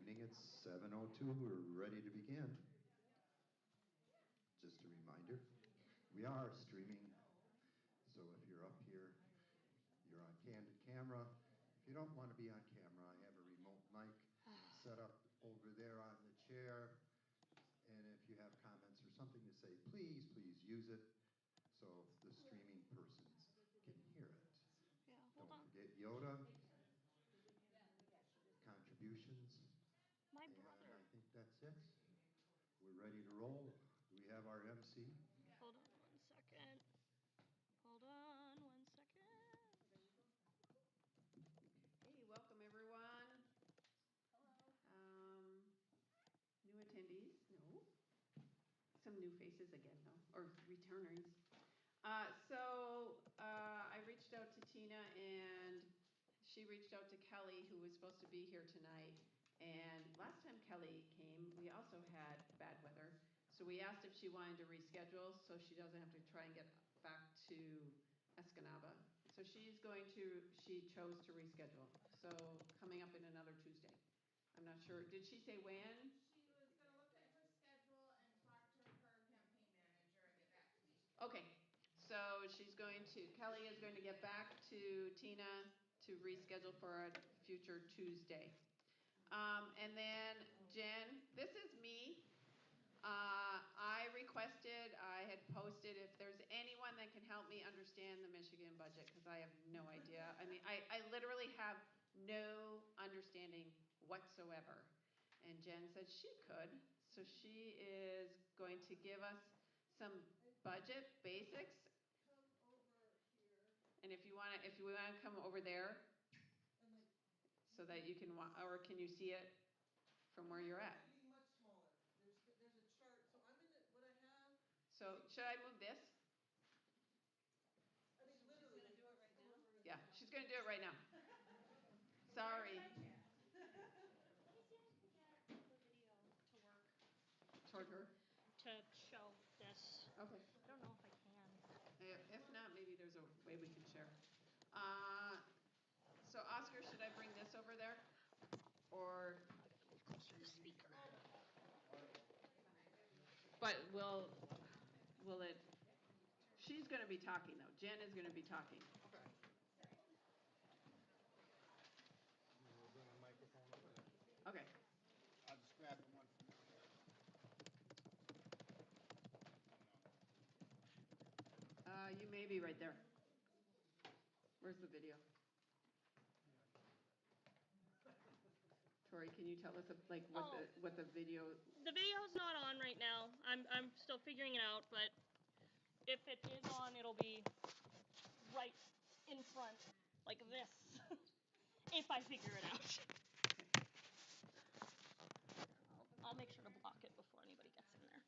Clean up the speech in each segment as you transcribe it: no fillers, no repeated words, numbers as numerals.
evening. It's 7:02. We're ready to begin. Just a reminder, we are streaming, so if you're up here, you're on candid camera. If you don't want to be on camera, I have a remote mic set up over there on the chair. And if you have comments or something to say, please use it so the streaming persons can hear it. Yeah, Don't forget Yoda, contributions. My brother. And I think that's it. We're ready to roll. Do we have our MC? Hold on 1 second. Hold on 1 second. Hey, welcome everyone. Hello. New attendees, no. Some new faces again, though, or returners. I reached out to Tina, and she reached out to Kelly, who was supposed to be here tonight. And last time Kelly came, we also had bad weather. So we asked if she wanted to reschedule so she doesn't have to try and get back to Escanaba. So she chose to reschedule. So coming up in another Tuesday. I'm not sure. Did she say when? She was going to look at her schedule and talk to her campaign manager and get back to me. Okay. So Kelly is going to get back to Tina to reschedule for a future Tuesday. And then Jen, this is me. I had posted if there's anyone that can help me understand the Michigan budget, because I have no idea. I mean, I literally have no understanding whatsoever. And Jen said she could. So she is going to give us some budget basics. Come over here. And if you want to come over there, so that you can or can you see it from where you're at? It'll be much smaller. There's a chart. So I'm in what I have. So should I move this? I mean, literally. She's gonna do it right now. Yeah, she's gonna do it right now. Sorry. Let me see if I can get the video to work. Toward her? To show this. Okay. I don't know if I can. If not, maybe there's a way we can share. So Oscar, should I bring this over there? Or Move closer to the speaker. but will it? She's going to be talking though. Jen is going to be talking. Okay. We'll bring a microphone over there. Okay. I'll just grab the one from there. You may be right there. Where's the video? Tori, can you tell us what the video? The video's not on right now. I'm still figuring it out, but if it is on, it'll be right in front, like this, if I figure it out. I'll make sure to block it before anybody gets in there.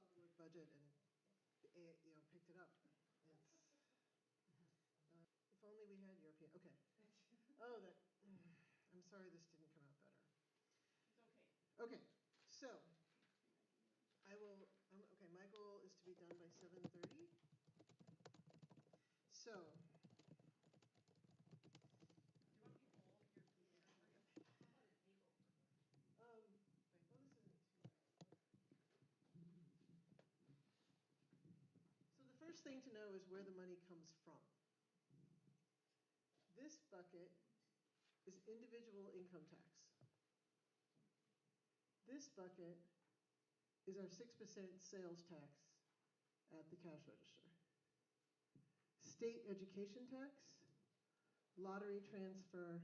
This was Microsoft saw the word budget and picked it up. It's if only we had European. Okay. Oh, I'm sorry this didn't come out better. It's okay. Okay, so okay, my goal is to be done by 7:30. So. Do you want me to hold your computer for you? How about a table? Well, this isn't too bad. So the first thing to know is where the money comes from. This bucket is individual income tax. This bucket is our 6% sales tax at the cash register. State education tax, lottery transfer,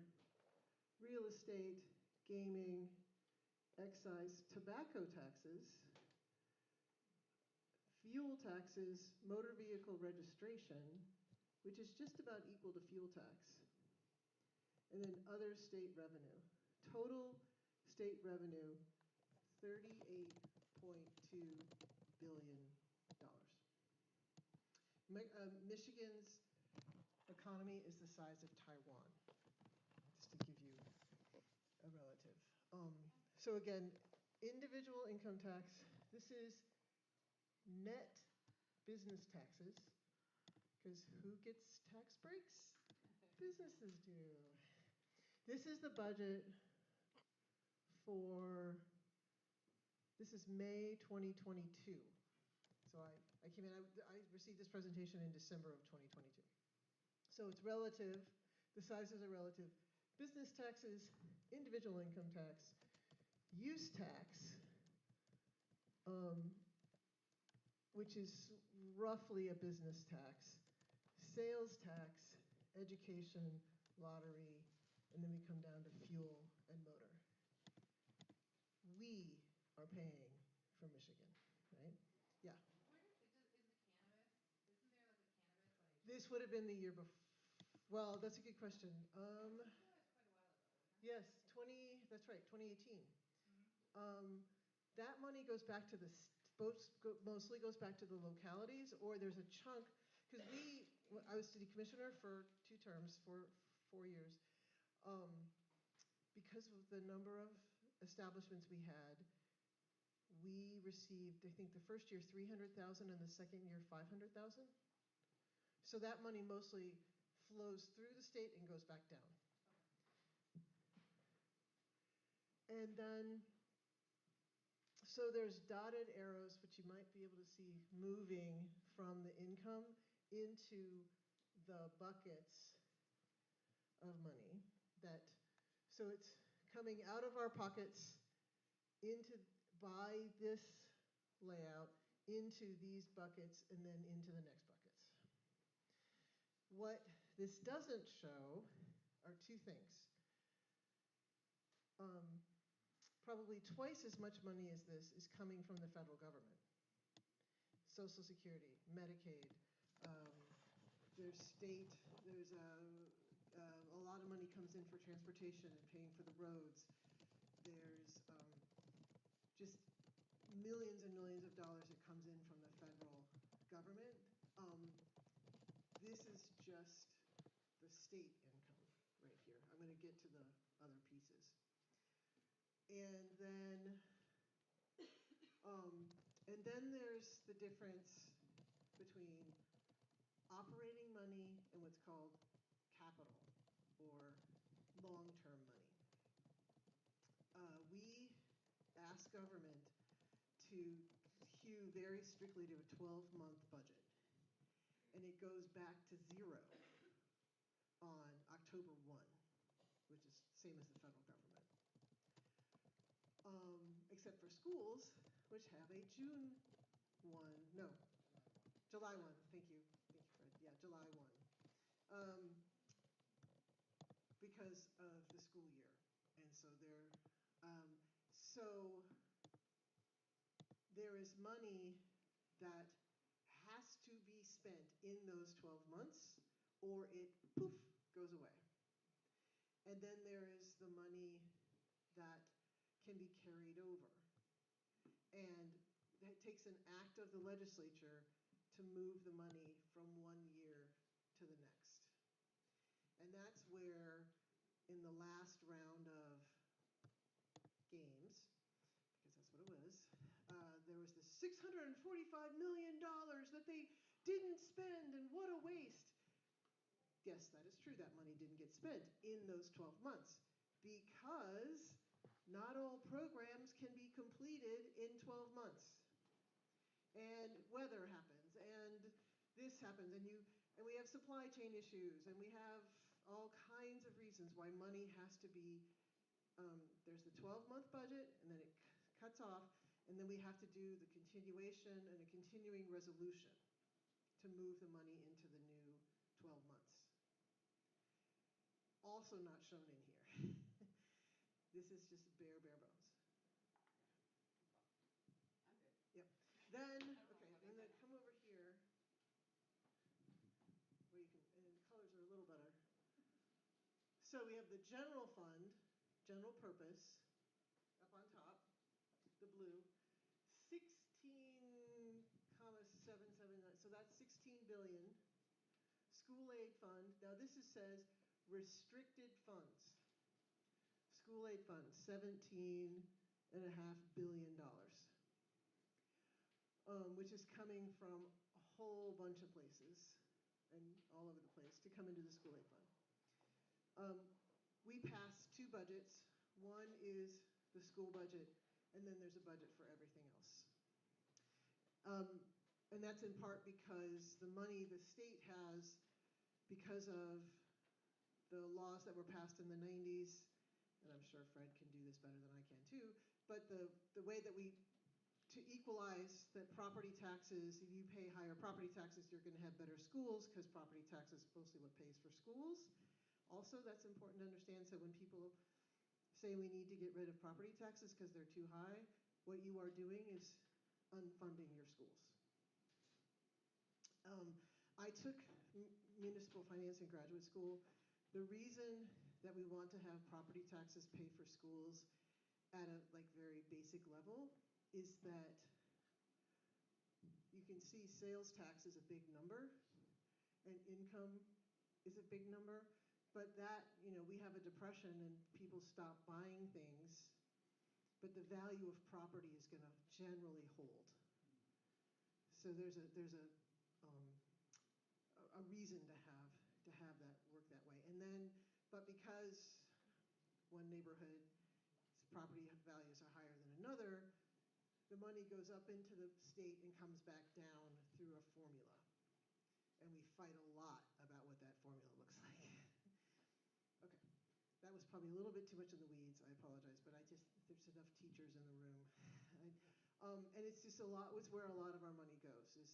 real estate, gaming, excise, tobacco taxes, fuel taxes, motor vehicle registration, which is just about equal to fuel tax, and then other state revenue. Total state revenue, $38.2 billion. Michigan's economy is the size of Taiwan, just to give you a relative. So again, individual income tax, this is net business taxes, because who gets tax breaks? Businesses do. This is the budget for, this is May 2022. So I came in, I received this presentation in December of 2022. So it's relative, the sizes are relative. Business taxes, individual income tax, use tax, which is roughly a business tax, sales tax, education, lottery, and then we come down to fuel and motor. We are paying for Michigan, right? Yeah. Where is the cannabis? Isn't there like a cannabis like? This would have been the year before. Well, that's a good question. I feel like it's quite a while ago, isn't it? Yes, that's right, 2018. Mm-hmm. That money goes back to mostly goes back to the localities, or there's a chunk, because I was city commissioner for 2 terms, for 4 years. Because of the number of establishments we had, we received, I think the first year 300,000 and the second year 500,000. So that money mostly flows through the state and goes back down. And then, so there's dotted arrows, which you might be able to see moving from the income into the buckets of money so it's coming out of our pockets by this layout into these buckets and then into the next buckets. What this doesn't show are 2 things. Probably twice as much money as this is coming from the federal government. Social Security, Medicaid, there's state, there's a lot of money comes in for transportation and paying for the roads. There's just millions and millions of dollars that comes in from the federal government. This is just the state income right here. I'm going to get to the other pieces. And then there's the difference between operating money and what's called capital or long-term money. We ask government to hew very strictly to a 12-month budget. And it goes back to 0 on October 1, which is same as the federal government. Except for schools, which have a July 1, thank you, Fred, yeah, July 1. Because of the school year. And so there is money that has to be spent in those 12 months or it poof goes away. And then there is the money that can be carried over. And that takes an act of the legislature to move the money from one year to the next. And that's where, in the last round of games, because that's what it was, there was this $645 million that they didn't spend, and what a waste. Yes, that is true, that money didn't get spent in those 12 months, because not all programs can be completed in 12 months. And weather happens, and this happens, and we have supply chain issues, and we have all kinds of reasons why money has to be, there's the 12-month budget, and then it cuts off, and then we have to do the continuation and a continuing resolution to move the money into the new 12 months. Also not shown in here. This is just bare bones. I'm good. Yep. Then come over here, where you can, and the colors are a little better. So we have the general fund, general purpose, up on top, the blue, 16,779, so that's 16 billion. School aid fund, now this says restricted funds. School aid fund, $17.5 billion. Which is coming from a whole bunch of places and all over the place to come into the school aid fund. We passed 2 budgets. One is the school budget, and then there's a budget for everything else. And that's in part because the money the state has, because of the laws that were passed in the 90s, and I'm sure Fred can do this better than I can too, but the way that to equalize that property taxes, if you pay higher property taxes, you're going to have better schools, because property tax is mostly what pays for schools. Also, that's important to understand. So when people say we need to get rid of property taxes because they're too high, what you are doing is unfunding your schools. I took municipal finance in graduate school. The reason that we want to have property taxes pay for schools at a very basic level is that you can see sales tax is a big number and income is a big number, but that, we have a depression and people stop buying things, but the value of property is going to generally hold. So there's a reason to have that work that way. And then, but because one neighborhood's property values are higher than another, the money goes up into the state and comes back down through a formula. And we fight a lot about what that formula looks like. Okay, that was probably a little bit too much in the weeds, I apologize, but there's enough teachers in the room. And it's just it's where a lot of our money goes. It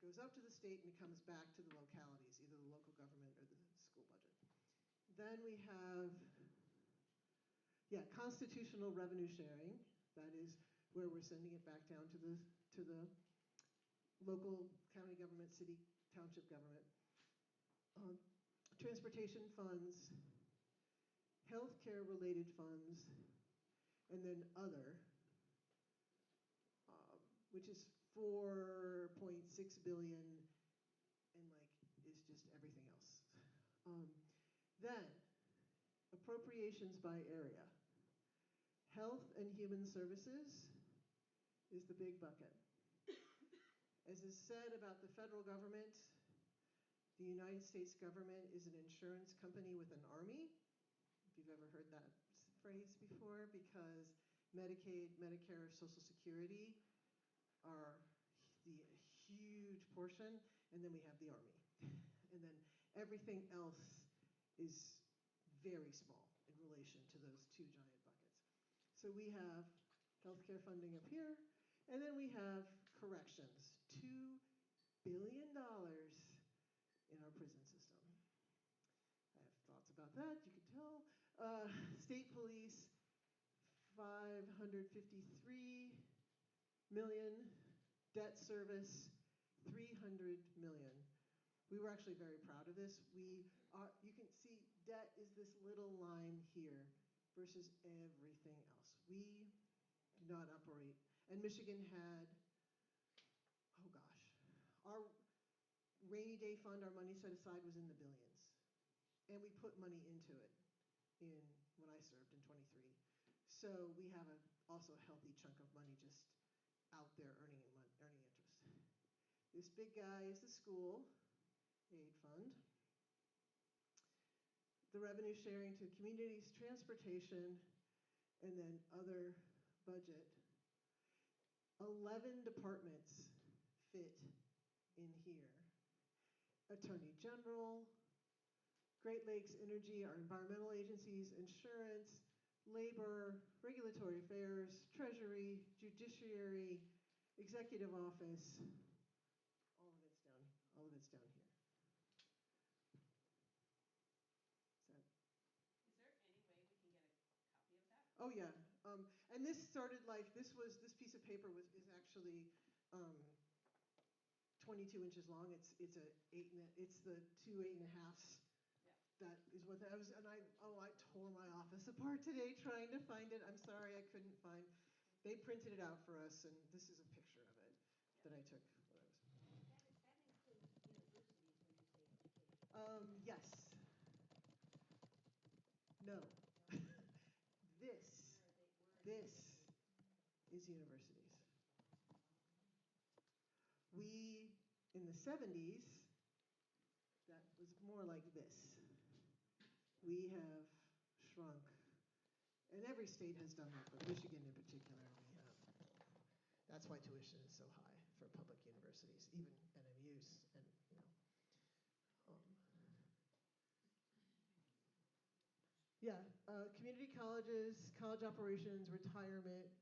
goes up to the state and it comes back to the localities, either the local government or the school budget. Then we have, constitutional revenue sharing. That is where we're sending it back down to the local county government, city, township government. Transportation funds, healthcare related funds, and then other, which is $4.6 billion, and is just everything else. Then, appropriations by area. Health and Human Services is the big bucket. As is said about the federal government, the United States government is an insurance company with an army. If you've ever heard that phrase before, because Medicaid, Medicare, Social Security are the huge portion, and then we have the army. And then everything else is very small in relation to those 2 giant buckets. So we have healthcare funding up here, and then we have corrections, $2 billion in our prison system. I have thoughts about that, you can tell. State police, $553 million. Debt service, $300 million. We were actually very proud of this. You can see debt is this little line here versus everything else. We do not operate. And Michigan had, our rainy day fund, our money set aside was in the billions. And we put money into it when I served in 23. So we have also a healthy chunk of money just out there earning interest. This big guy is the school aid fund. The revenue sharing to communities, transportation, and then other budget. 11 departments fit in here. Attorney General, Great Lakes Energy, our environmental agencies, insurance, labor, regulatory affairs, treasury, judiciary, executive office. All of it's down here. Is there any way we can get a copy of that? Oh yeah, and this started this piece of paper is actually 22 inches long. It's the 2 8.5s. Yeah. That is what that was, and I tore my office apart today trying to find it. I'm sorry I couldn't find. They printed it out for us, and this is a picture of it that I took when I was. That includes universities when you Yes. No. This is universities. We, in the 70s, that was more like this. We have shrunk, and every state has done that, but Michigan in particular, we have. That's why tuition is so high for public universities, even NMUs, and community colleges, college operations, retirement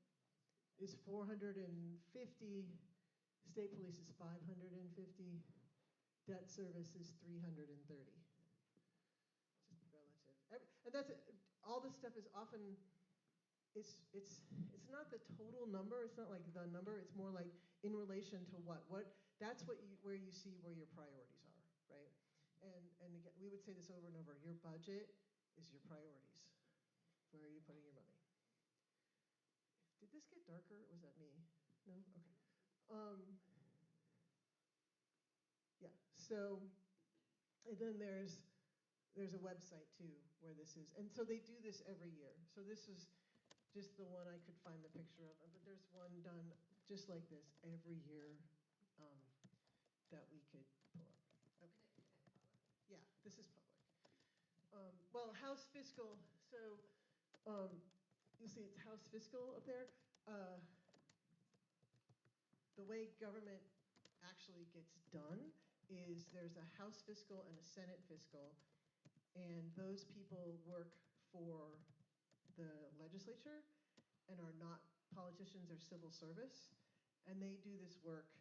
is 450. State police is 550. Debt service is 330. Just relative. And that's all this stuff is often. It's not the total number. It's not like the number. It's more like in relation to what. That's where you see where your priorities are, right? And again, we would say this over and over. Your budget is your priorities. Where are you putting your money? Did this get darker? Was that me? No? Okay. Yeah, so, and then there's a website too where this is. And so they do this every year. So this is just the one I could find the picture of. But there's one done just like this every year that we could pull up. Okay. Is it public? Yeah, this is public. Well, House Fiscal, so you see it's House Fiscal up there. The way government actually gets done is there's a House Fiscal and a Senate Fiscal, and those people work for the legislature and are not politicians or civil service, and they do this work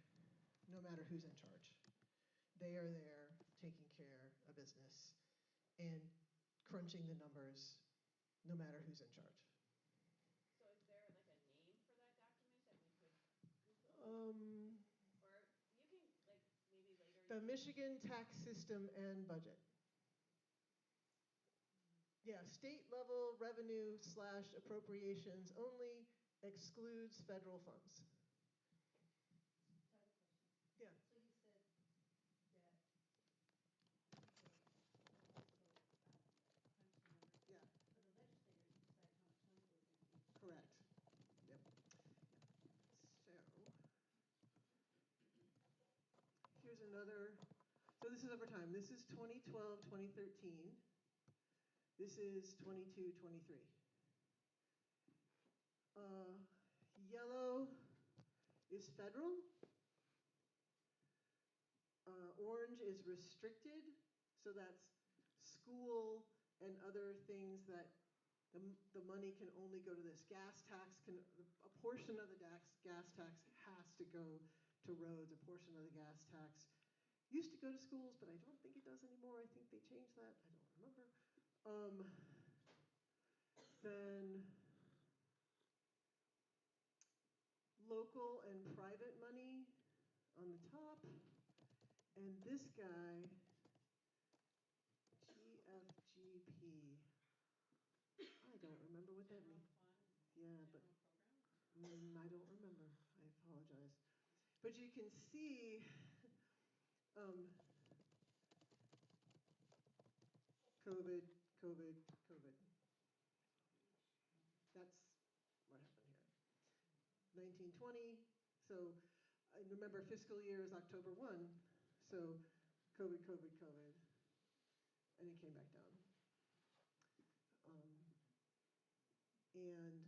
no matter who's in charge. They are there taking care of business and crunching the numbers no matter who's in charge. So is there like a name for that document that we could Google? Or you can, like, maybe later. The Michigan Tax System and Budget. Yeah, state level revenue / appropriations only excludes federal funds. So I have a question. Yeah. So you said that people also crunch the numbers. Yeah. For the legislators who decide how much money goes into each. Correct. Yep. So here's another. So this is over time. This is 2012, 2013. This is 22, 23. Yellow is federal. Orange is restricted. So that's school and other things that the money can only go to this. Gas tax a portion of the gas tax has to go to roads. A portion of the gas tax used to go to schools, but I don't think it does anymore. I think they changed that. I don't remember. Then local and private money on the top. And this guy, GFGP, I don't remember what that means. Yeah, but I don't remember. I apologize. But you can see COVID, COVID, COVID. That's what happened here. 1920, so I remember fiscal year is October 1, so COVID, COVID, COVID, and it came back down. And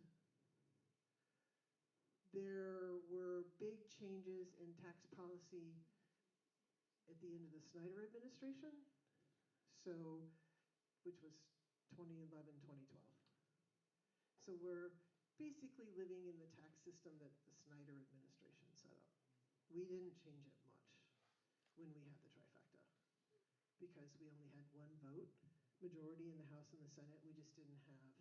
there were big changes in tax policy at the end of the Snyder administration, so which was 2011, 2012. So we're basically living in the tax system that the Snyder administration set up. We didn't change it much when we had the trifecta because we only had one vote, majority in the House and the Senate. We just didn't have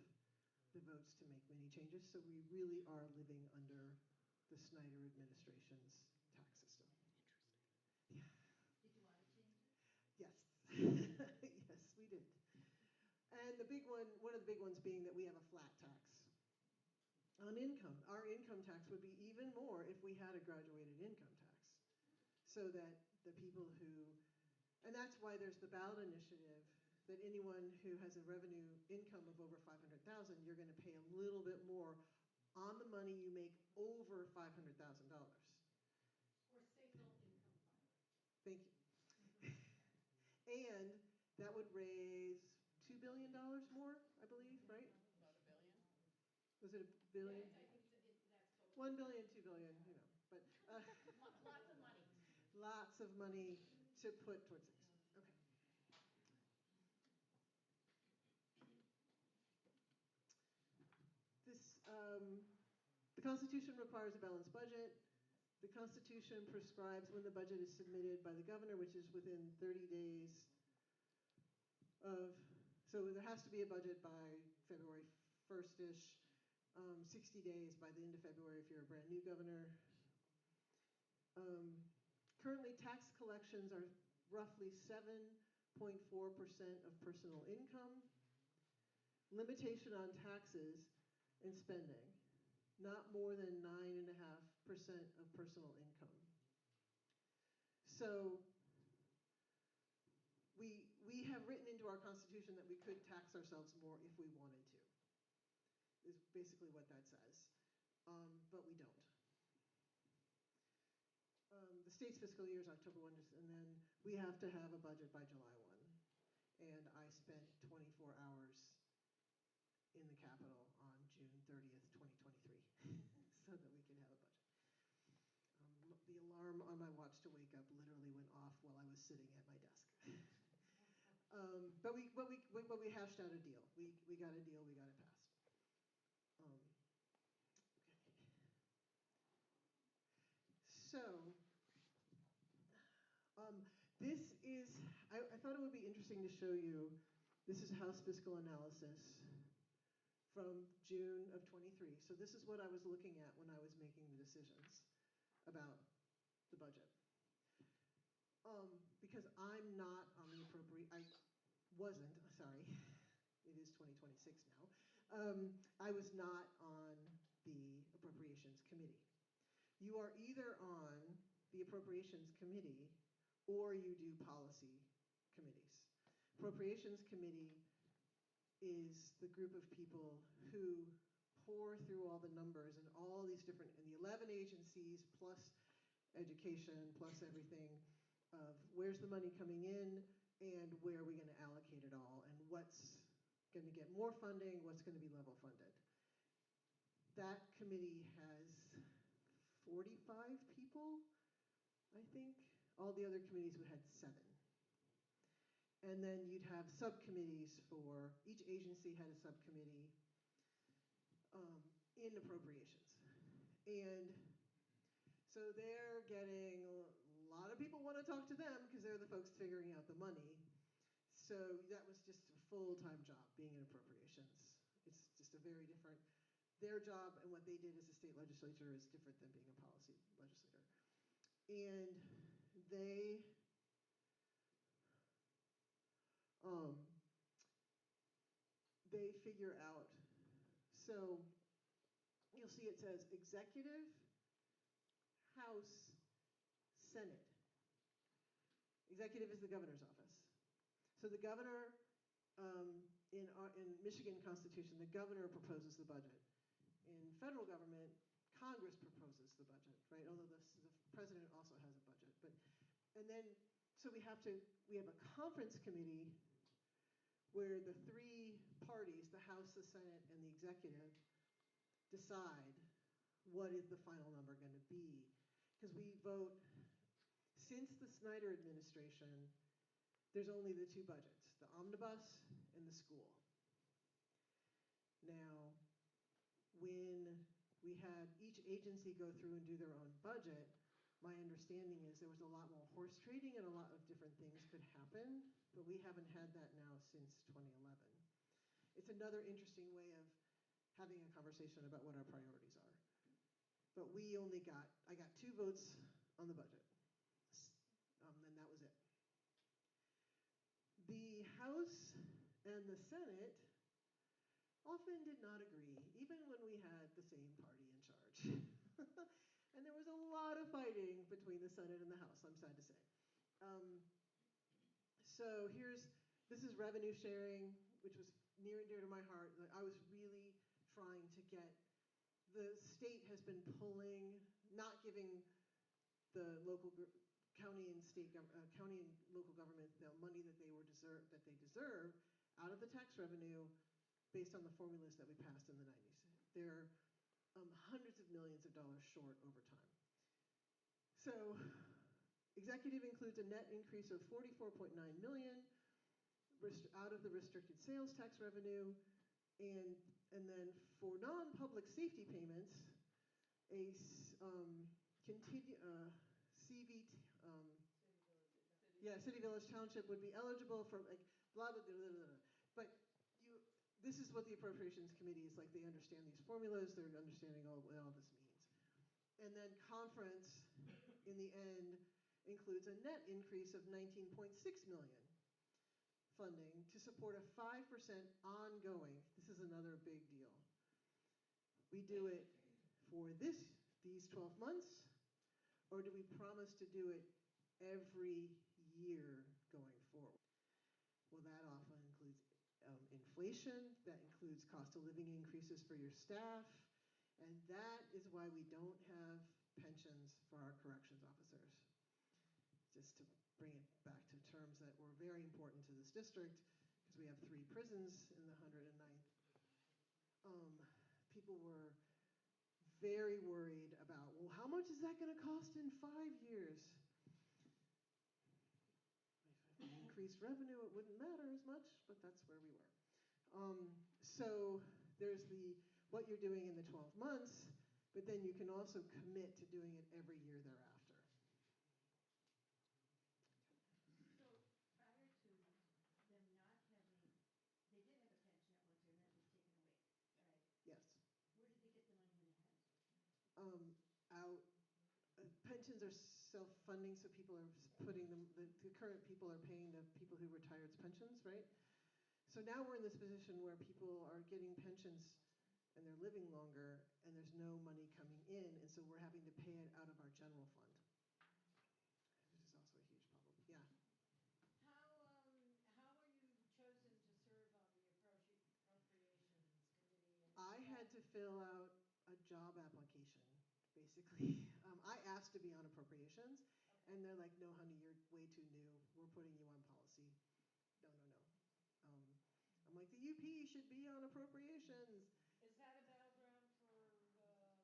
the votes to make many changes. So we really are living under the Snyder administration's tax system. Interesting. Yeah. Did you want to change it? Yes. Yes, we did. And the big one of the big ones being that we have a flat tax on income. Our income tax would be even more if we had a graduated income tax. So that the people who And that's why there's the ballot initiative that anyone who has a revenue income of over 500,000, you're going to pay a little bit more on the money you make over $500,000. Or state low income filer. Thank you. And that would raise $2 billion more, I believe, right? About $1 billion. Was it $1 billion? Yeah, I think that's close. 1 billion, 2 billion, you know, but Lots of money. lots of money to put towards things. Okay. This, the Constitution requires a balanced budget. The Constitution prescribes when the budget is submitted by the governor, which is within 30 days of, so there has to be a budget by February 1st-ish, 60 days by the end of February if you're a brand new governor. Currently, tax collections are roughly 7.4% of personal income. Limitation on taxes and spending, not more than 9.5% of personal income. So we have written into our Constitution that we could tax ourselves more if we wanted to, is basically what that says, but we don't. The state's fiscal year is October 1, and then we have to have a budget by July 1. And I spent 24 hours in the Capitol on June 30th, 2023, so that we could have a budget. The alarm on my watch to wake up literally went off while I was sitting at my desk. But we hashed out a deal. We got a deal. We got it passed. Okay. So this is. I thought it would be interesting to show you. This is House fiscal analysis from June of 23. So this is what I was looking at when I was making the decisions about the budget. Because I'm not on the I wasn't, sorry, it is 2026 now. I was not on the Appropriations Committee. You are either on the Appropriations Committee or you do policy committees. Appropriations Committee is the group of people who pour through all the numbers and all these different, and the 11 agencies plus education plus everything of where's the money coming in and where are we going to allocate it all and what's going to get more funding, what's going to be level funded. That committee has 45 people, I think. All the other committees would have 7. And then you'd have subcommittees for, each agency had a subcommittee in appropriations. And so they're getting, a lot of people want to talk to them because they're the folks figuring out the money. So that was just a full-time job, being in appropriations. It's just a very different, their job and what they did as a state legislature is different than being a policy legislator. And they figure out, so you'll see it says executive, House, Senate. Executive is the governor's office. So the governor, in Michigan Constitution, the governor proposes the budget. In federal government, Congress proposes the budget, right? Although the president also has a budget. And then, so we have a conference committee where the 3 parties, the House, the Senate, and the executive, decide what is the final number going to be. Because we vote, since the Snyder administration, there's only the 2 budgets, the omnibus and the school. Now, when we had each agency go through and do their own budget, my understanding is there was a lot more horse trading and a lot of different things could happen, but we haven't had that now since 2011. It's another interesting way of having a conversation about what our priorities are. But I got 2 votes on the budget, and that was it. The House and the Senate often did not agree, even when we had the same party in charge. And there was a lot of fighting between the Senate and the House, I'm sad to say. So this is revenue sharing, which was near and dear to my heart. Like, I was really trying to get, the state has been pulling, not giving the local county and state county and local government the money that they deserve out of the tax revenue based on the formulas that we passed in the 90s. They're hundreds of millions of dollars short over time. So executive includes a net increase of 44.9 million out of the restricted sales tax revenue, and then for non-public safety payments, a CVT, City Village Township would be eligible for like blah blah blah blah blah. But this is what the appropriations committee is like. They understand these formulas. They're understanding what all this means. And then conference, in the end, includes a net increase of 19.6 million funding to support a 5% ongoing. This is another big deal. We do it for these 12 months, or do we promise to do it every year going forward? Well, that often includes inflation, that includes cost of living increases for your staff, and that is why we don't have pensions for our corrections officers. Just to bring it back to terms that were very important to this district, because we have 3 prisons in the 109th. People were very worried about, well, how much is that going to cost in 5 years? If we increased revenue, it wouldn't matter as much, but that's where we were. So there's what you're doing in the 12 months, but then you can also commit to doing it every year thereafter. So prior to them not having, they did have a pension at one time, that was taken away, right? Yes. Where did they get the money when they had it? Pensions are self-funding, so people are putting them, the current people are paying the people who retired's pensions, right? So now we're in this position where people are getting pensions and they're living longer and there's no money coming in, and so we're having to pay it out of our general fund, which is also a huge problem. Yeah? How were you chosen to serve on the appropriations committee? I had to fill out a job application, basically. I asked to be on appropriations, Okay. and they're like, no, honey, you're way too new. We're putting you on policy. No. I'm like, the UP should be on appropriations. Is that a battleground for parties?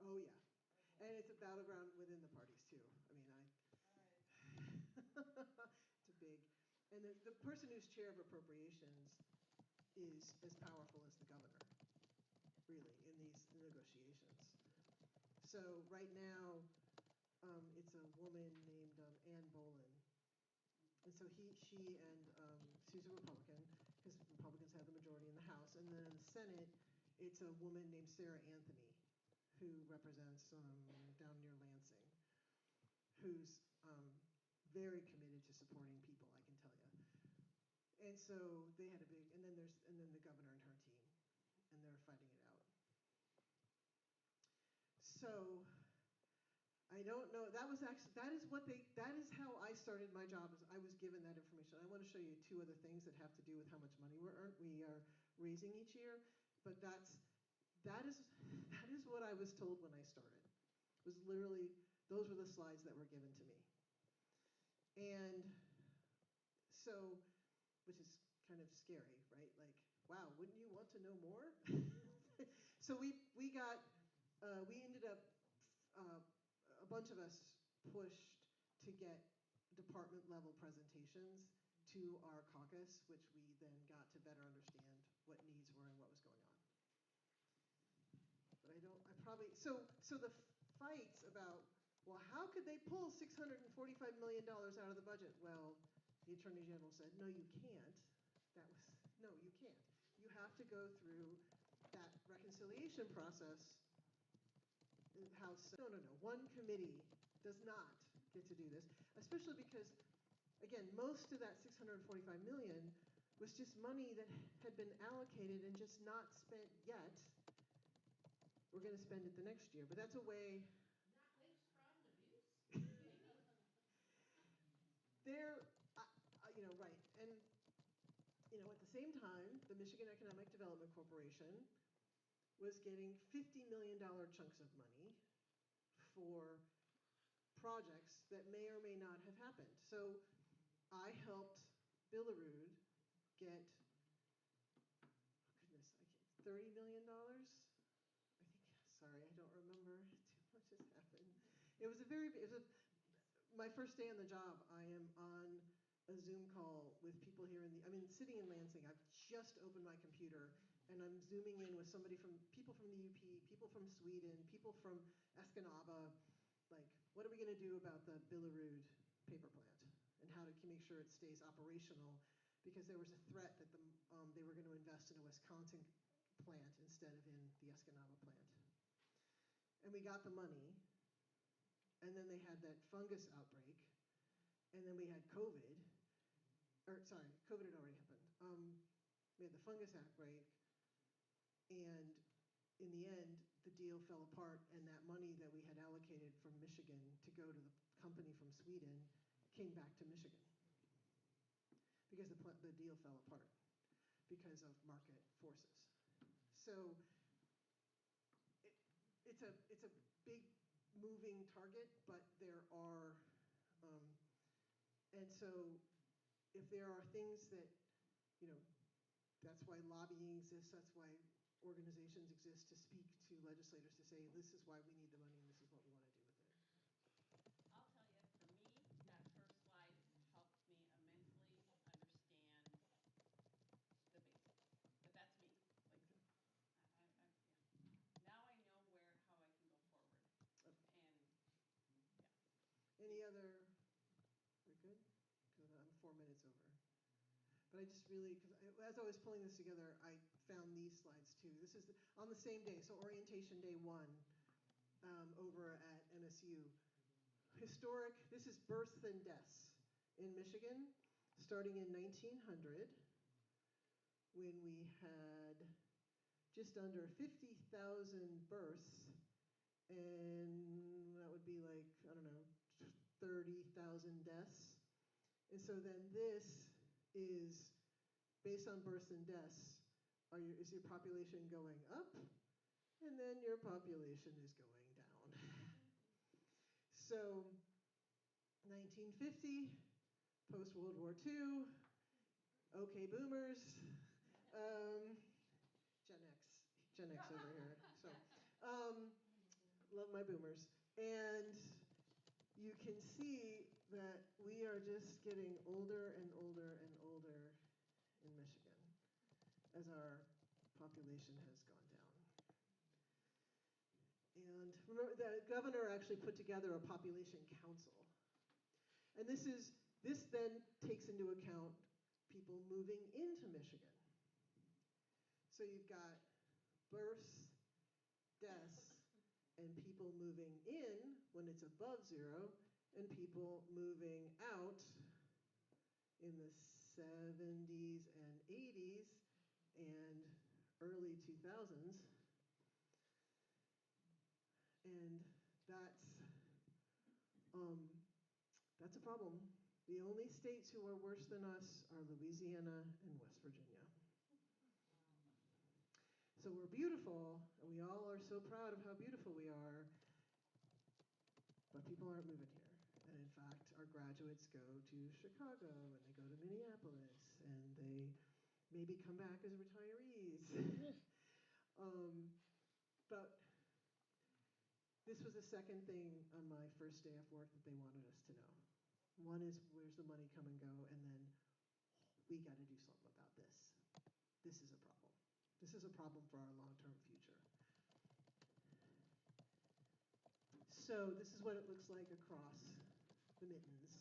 Oh, yeah. Okay. And it's a battleground within the parties, too. I mean, All right. it's a big, and the person who's chair of appropriations is as powerful as the governor, really, in these negotiations. So right now, it's a woman named Ann Bolin. And so she and she's a Republican, because Republicans have the majority in the House. And then in the Senate, it's a woman named Sarah Anthony, who represents down near Lansing, who's very committed to supporting people, I can tell you. And so they had a big, and then the governor and her team, and they're fighting it out. So I don't know. That is how I started my job. Is I was given that information. I want to show you 2 other things that have to do with how much money we are raising each year. But that is what I was told when I started. It was literally, those were the slides that were given to me. And so, which is kind of scary, right? Like, wow, wouldn't you want to know more? So we ended up, a bunch of us pushed to get department level presentations to our caucus, which we then got to better understand what needs were and what was going on. But so the fights about, well, how could they pull $645 million out of the budget? Well, the Attorney General said, no, you can't. No, you can't. You have to go through that reconciliation process. House, no. One committee does not get to do this, especially because, again, most of that $645 million was just money that had been allocated and just not spent yet. We're going to spend it the next year, but that's a way. Not waste, fraud, and abuse? Maybe? same time, the Michigan Economic Development Corporation was getting $50 million chunks of money for projects that may or may not have happened. So I helped Billerud get, oh goodness, $30 million? I think, sorry, I don't remember. Too much has happened. It was my first day on the job. I am on a Zoom call with people here sitting in Lansing. I've just opened my computer and I'm zooming in with people from the UP, people from Sweden, people from Escanaba. Like, what are we going to do about the Billerud paper plant? And how to make sure it stays operational? Because there was a threat that they were going to invest in a Wisconsin plant instead of in the Escanaba plant. And we got the money, and then they had that fungus outbreak, and then we had COVID. COVID had already happened. We had the fungus outbreak, and in the end, the deal fell apart, and that money that we had allocated from Michigan to go to the company from Sweden came back to Michigan because the deal fell apart because of market forces. So it's a big moving target, but there are, and so if there are things that, that's why lobbying exists, that's why organizations exist to speak to legislators to say, this is why we need the money and this is what we want to do with it. I'll tell you, for me, that first slide helped me immensely understand the basics. But that's me. Like, yeah. Now I know how I can go forward. Okay. And yeah. Any other? We're good? Good. I'm 4 minutes over. But I just really, because as I was pulling this together, I found these slides too. This is on the same day, so orientation day 1 over at MSU. This is births and deaths in Michigan, starting in 1900, when we had just under 50,000 births, and that would be like, I don't know, 30,000 deaths. And so then this is based on births and deaths. Is your population going up? And then your population is going down. So 1950, post-World War II, okay boomers, Gen X over here. So love my boomers. And you can see that we are just getting older and older and older in Michigan as our population has gone down. And remember, the governor actually put together a population council. And this then takes into account people moving into Michigan. So you've got births, deaths, and people moving in when it's above 0, and people moving out in the 70s and 80s and early 2000s. And that's a problem. The only states who are worse than us are Louisiana and West Virginia. So we're beautiful, and we all are so proud of how beautiful we are, but people aren't moving here. And in fact, our graduates go to Chicago, and they go to Minneapolis, and they maybe come back as retirees. But this was the second thing on my first day of work that they wanted us to know. One is, where's the money come and go? And then, we got to do something about this. This is a problem. This is a problem for our long-term future. So this is what it looks like across the mittens.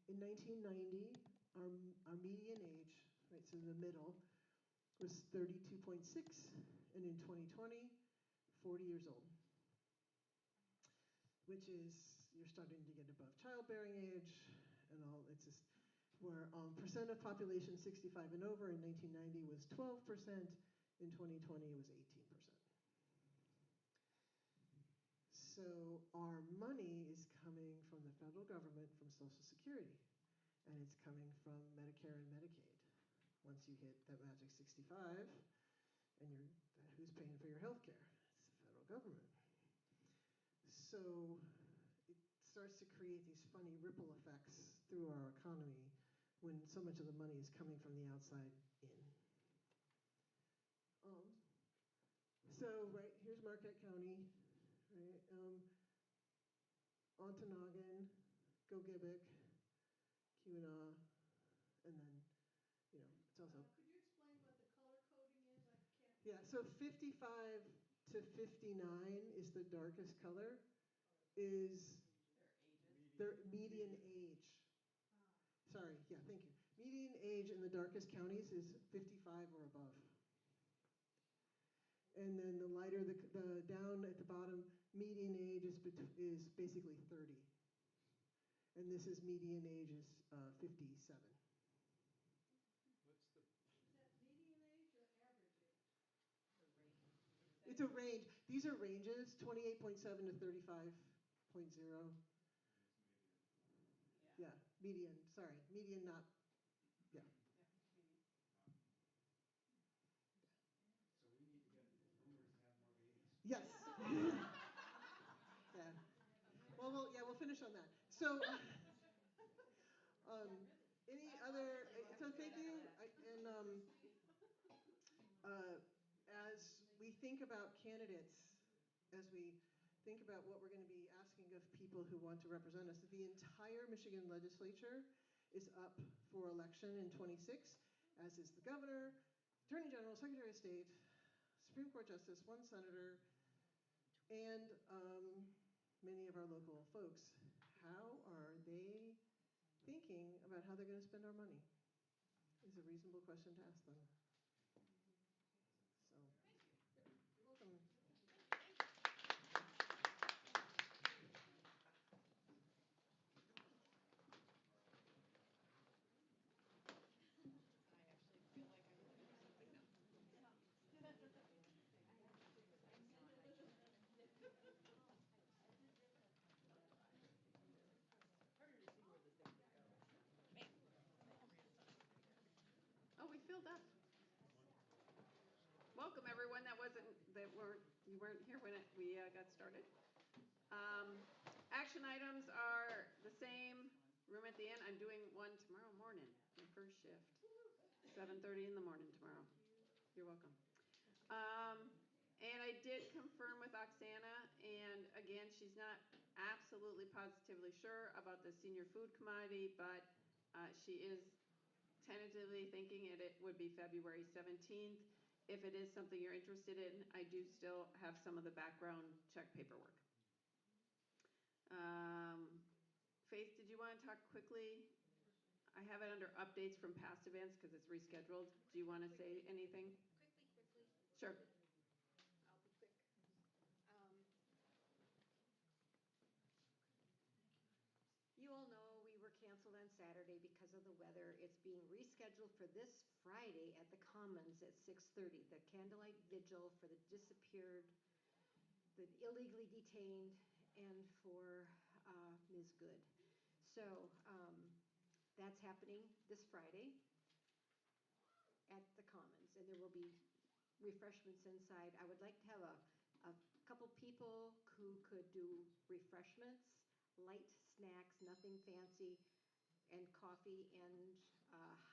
In 1990, our median age, right, so the middle, was 32.6, and in 2020, 40 years old. Which is, you're starting to get above childbearing age, and all, it's just, where percent of population 65 and over in 1990 was 12%, in 2020 it was 18%. So our money is coming from the federal government, from Social Security, and it's coming from Medicare and Medicaid. once you hit that magic 65, and who's paying for your health care? It's the federal government. So it starts to create these funny ripple effects through our economy when so much of the money is coming from the outside in. So right, here's Marquette County, right? Ontonagon, Gogebic, Keweenaw, and then, it's also. Could you explain what the color coding is? I can't. Yeah, so 55 to 59 is the darkest color, is Their ages. their median age. Sorry, yeah, thank you. Median age in the darkest counties is 55 or above. And then the lighter, the down at the bottom, median age is basically 30. And this is median age is 57. What's the, Is that median age or average age? The range. It's a range. These are ranges, 28.7 to 35.0. Yeah, median, sorry. Median, not, yeah. Yeah, median. so we need to get boomers to have more babies. Yes. Yeah. Well, we'll finish on that. So, any other? So thank you. As we think about candidates, as we think about what we're going to be asking of people who want to represent us, the entire Michigan legislature is up for election in 26, as is the governor, attorney general, secretary of state, Supreme Court justice, one senator, and many of our local folks. How are they thinking about how they're going to spend our money? Is a reasonable question to ask them. So, yeah, you're welcome. I actually feel like I'm looking for something now. Oh, we filled up. Welcome everyone you weren't here when we got started. Action items are the same. Room at the end. I'm doing one tomorrow morning, my first shift, 7:30 in the morning tomorrow. You're welcome. And I did confirm with Oksana, and again, she's not absolutely positively sure about the senior food commodity, but she is tentatively thinking it would be February 17th. If it is something you're interested in, I do still have some of the background check paperwork. Faith, did you want to talk quickly? I have it under updates from past events because it's rescheduled. Do you want to say anything? Quickly. Sure. I'll be quick. You all know we were canceled on Saturday because of the weather. It's being rescheduled for this Friday at the Commons at 6:30. The candlelight vigil for the disappeared, the illegally detained, and for Ms. Good. So that's happening this Friday at the Commons, and there will be refreshments inside. I would like to have a couple people who could do refreshments, light snacks, nothing fancy, and coffee and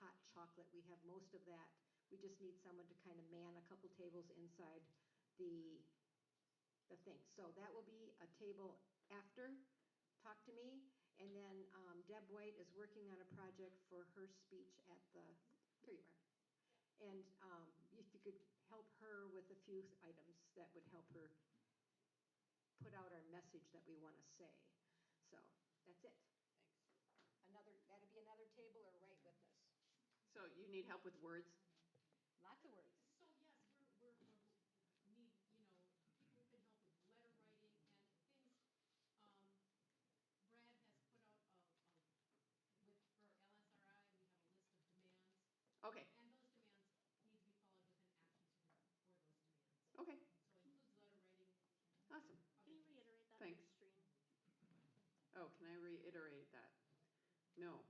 hot chocolate. We have most of that. We just need someone to kind of man a couple tables inside the thing. So that will be a table after Talk to Me. And then Deb White is working on a project for her speech at the, there you are. And if you could help her with a few items that would help her put out our message that we want to say. So that's it. Thanks. That'd be another table or right with us. So you need help with words? Lots of words. So yes, we're need, people who can help with letter writing and things. Brad has put out for LSRI, we have a list of demands. Okay. And those demands need to be followed with an action certificate for those demands. Okay. So it includes letter writing. Awesome. Can you reiterate that Thanks. on the stream? Oh, can I reiterate that? No.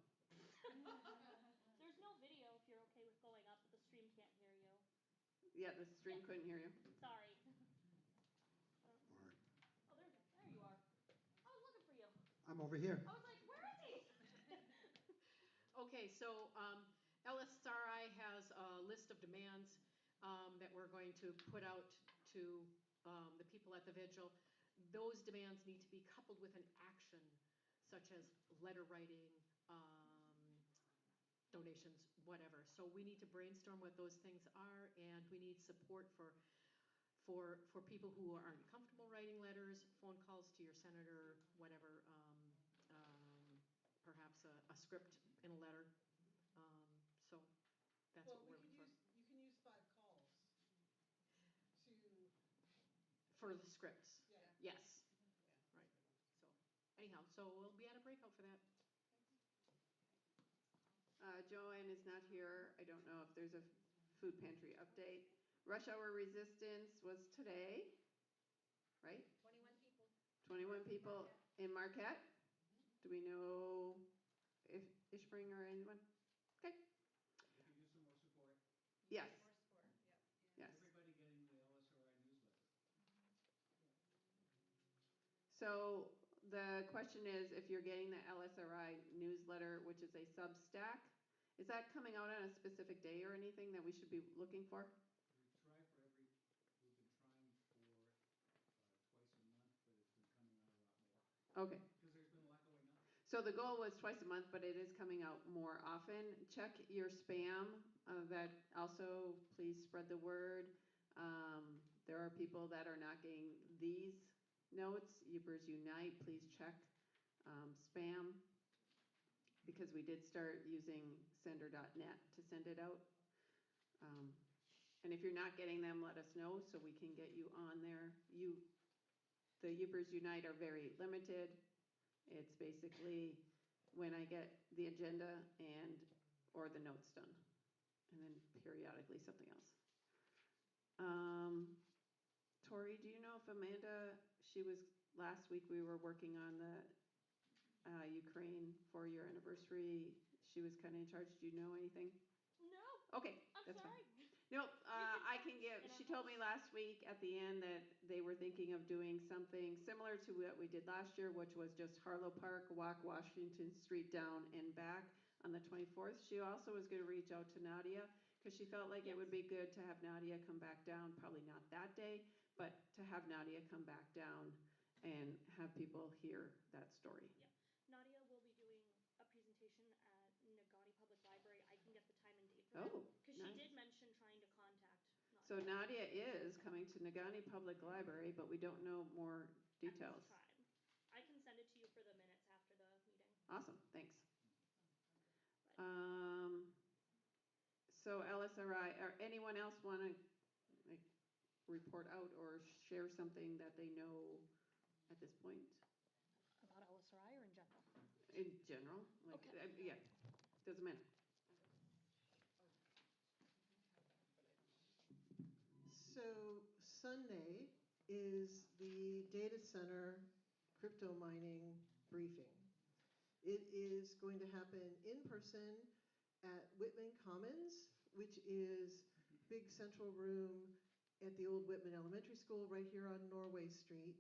There's no video if you're okay with going up Yeah, the stream couldn't hear you. Sorry. All right. Oh, there you are. I was looking for you. I'm over here. I was like, where is he? Okay, so LSRI has a list of demands that we're going to put out to the people at the vigil. Those demands need to be coupled with an action, such as letter writing, donations, whatever. So we need to brainstorm what those things are, and we need support for people who aren't comfortable writing letters, phone calls to your senator, whatever, perhaps a script in a letter. So that's Well, what we're looking for. you can use 5 calls to. For the scripts. Yeah. Yes. Yeah. Right. So anyhow, so we'll be at a breakout for that. Joanne is not here. I don't know if there's a food pantry update. Rush hour resistance was today, right? 21 people. 21 people in Marquette. Do we know if Ishpring or anyone? Okay. They could use some more support. Yes. More support, yep. Yes. Everybody getting the LSRI newsletter. So the question is, if you're getting the LSRI newsletter, which is a Substack, is that coming out on a specific day or anything that we should be looking for? We've been trying for twice a month, but it's been coming out a lot more. Okay. Because there's been a lot going on. So the goal was twice a month, but it is coming out more often. Check your spam. That also, please spread the word. There are people that are not getting these notes. Yoopers Unite, please check spam, because we did start using sender.net to send it out. And if you're not getting them, let us know so we can get you on there. The Yoopers Unite are very limited. It's basically when I get the agenda or the notes done, and then periodically something else. Tori, do you know if Amanda, last week we were working on the Ukraine 4-year anniversary. She was kind of in charge. Do you know anything? No. Okay, I'm that's sorry. fine. Nope, I can give, she told me last week at the end that they were thinking of doing something similar to what we did last year, which was just Harlow Park, walk Washington Street down and back on the 24th. She also was going to reach out to Nadia, because she felt like it would be good to have Nadia come back down, probably not that day, but to have Nadia come back down and have people hear that story. Yeah. Nadia will be doing a presentation at Nagani Public Library. I can get the time and date for that. Oh, Because nice. she did mention trying to contact Nadia. So Nadia is coming to Nagani Public Library, but we don't know more details. At this time. I can send it to you for the minutes after the meeting. Awesome, thanks. So LSRI, or anyone else want to report out or share something that they know at this point? About LSRI or in general? In general, Okay. Yeah, doesn't matter. So Sunday is the data center crypto mining briefing. It is going to happen in person at Whitman Commons, which is big central room at the old Whitman Elementary School right here on Norway Street.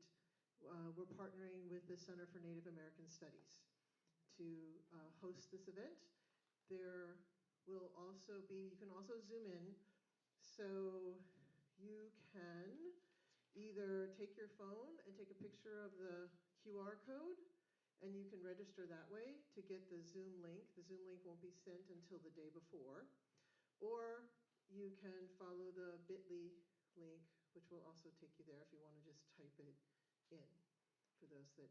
We're partnering with the Center for Native American Studies to host this event. There will also be, you can also zoom in, so you can either take your phone and take a picture of the QR code, and you can register that way to get the Zoom link. The Zoom link won't be sent until the day before. Or you can follow the bit.ly link, which will also take you there if you want to just type it in for those that,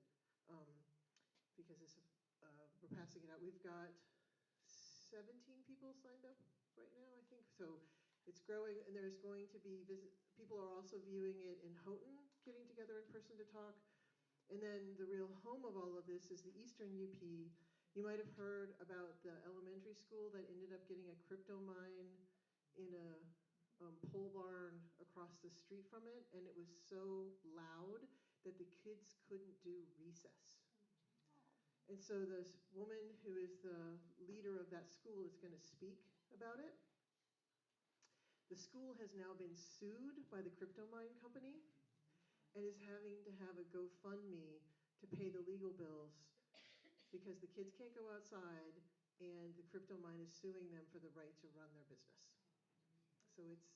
because we're passing it out. We've got 17 people signed up right now, I think. So it's growing, and there's going to be people are also viewing it in Houghton, getting together in person to talk. And then the real home of all of this is the Eastern UP. You might have heard about the elementary school that ended up getting a crypto mine in a pole barn across the street from it, and it was so loud that the kids couldn't do recess. And so this woman who is the leader of that school is going to speak about it. the school has now been sued by the crypto mine company and is having to have a GoFundMe to pay the legal bills because the kids can't go outside and the crypto mine is suing them for the right to run their business. So it's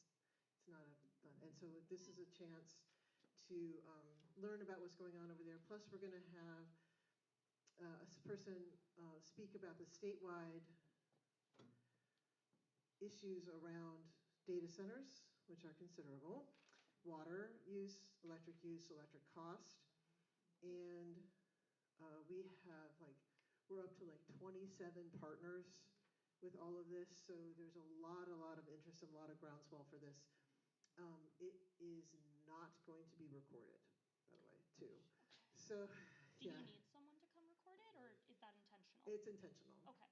not and so this is a chance to learn about what's going on over there. Plus we're going to have a person speak about the statewide issues around data centers, which are considerable, water use, electric cost, and we have we're up to 27 partners with all of this, so there's a lot of interest and a lot of groundswell for this. It is not going to be recorded, by the way, too. So, Do you need someone to come record it, or is that intentional? It's intentional. Okay.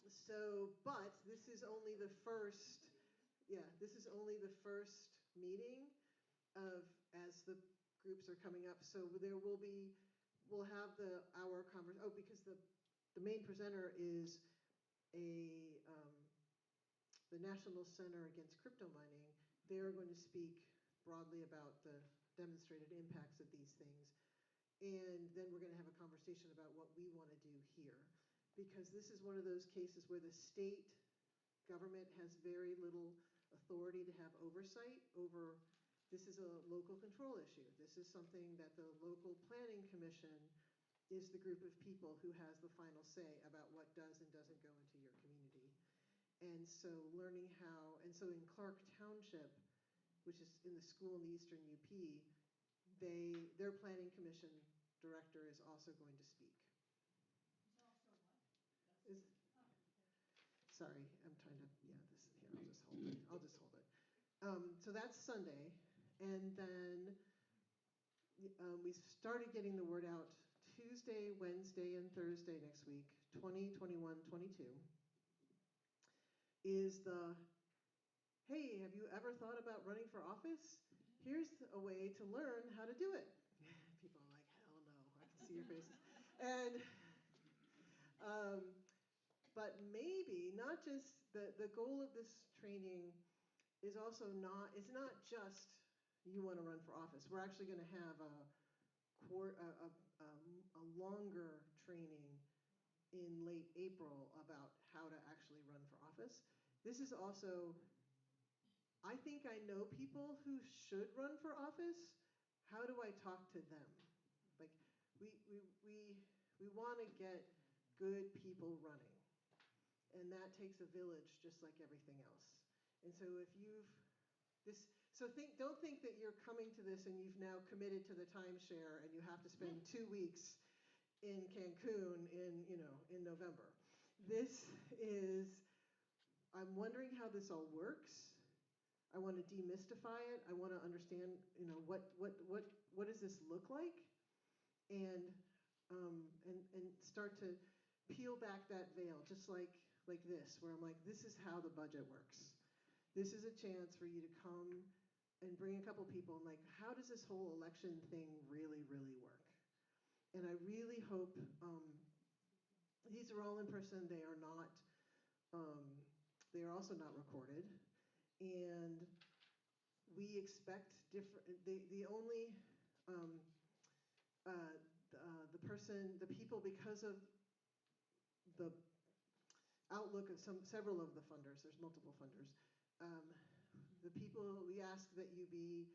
So, but this is only the first, this is only the first meeting as the groups are coming up. So we'll have the hour conversation. Oh, because the main presenter is the National Center Against Crypto Mining. They're going to speak broadly about the demonstrated impacts of these things. And then we're going to have a conversation about what we want to do here. Because this is one of those cases where the state government has very little authority to have oversight over. This is a local control issue. This is something that the local planning commission is the group of people who has the final say about what does and doesn't go into your community. And so learning how, and so in Clark Township, which is in the school in the Eastern UP, their planning commission director is also going to speak. He's also what? Is, Oh, okay. sorry, I'm trying to, this here, I'll just hold it. So that's Sunday, and then we started getting the word out Tuesday, Wednesday, and Thursday next week, 20, 21, 22, is hey, have you ever thought about running for office? Here's a way to learn how to do it. People are like, hell no, I can see your faces. And, but maybe not just, the goal of this training is also it's not just you want to run for office. We're actually going to have a longer training in late April about how to actually run for office. This is also, I think I know people who should run for office. How do I talk to them? Like, we want to get good people running. And that takes a village just like everything else. And so if don't think that you're coming to this and you've now committed to the timeshare and you have to spend 2 weeks in Cancun in November. This is, I'm wondering how this all works. I want to demystify it. I want to understand, what does this look like? And start to peel back that veil, just like this, where I'm like, this is how the budget works. This is a chance for you to come and bring a couple people and how does this whole election thing really, really work? And I really hope, these are all in person, they are not, they are also not recorded. And we expect different, the only, the people, because of the outlook of several of the funders, there's multiple funders, the people, we ask that you be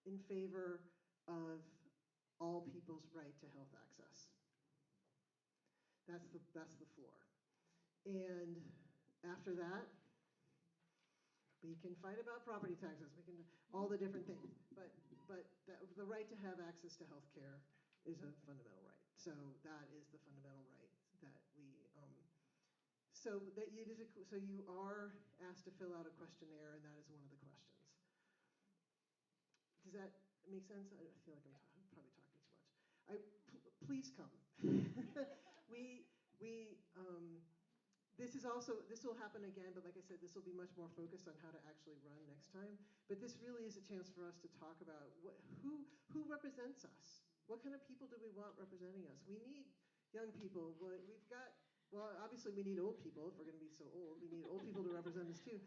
in favor of all people's right to health access. That's the floor. And after that, we can fight about property taxes. We can all the different things. But the right to have access to health care is a fundamental right. So that is the fundamental right that we. So you are asked to fill out a questionnaire, and that is one of the questions. Does that make sense? I feel like I'm probably talking too much. Please come. This will happen again, but like I said, this will be much more focused on how to actually run next time. But this really is a chance for us to talk about who represents us. What kind of people do we want representing us? We need young people. We've got Well, obviously we need old people if we're going to be so old. We need old people to represent us too.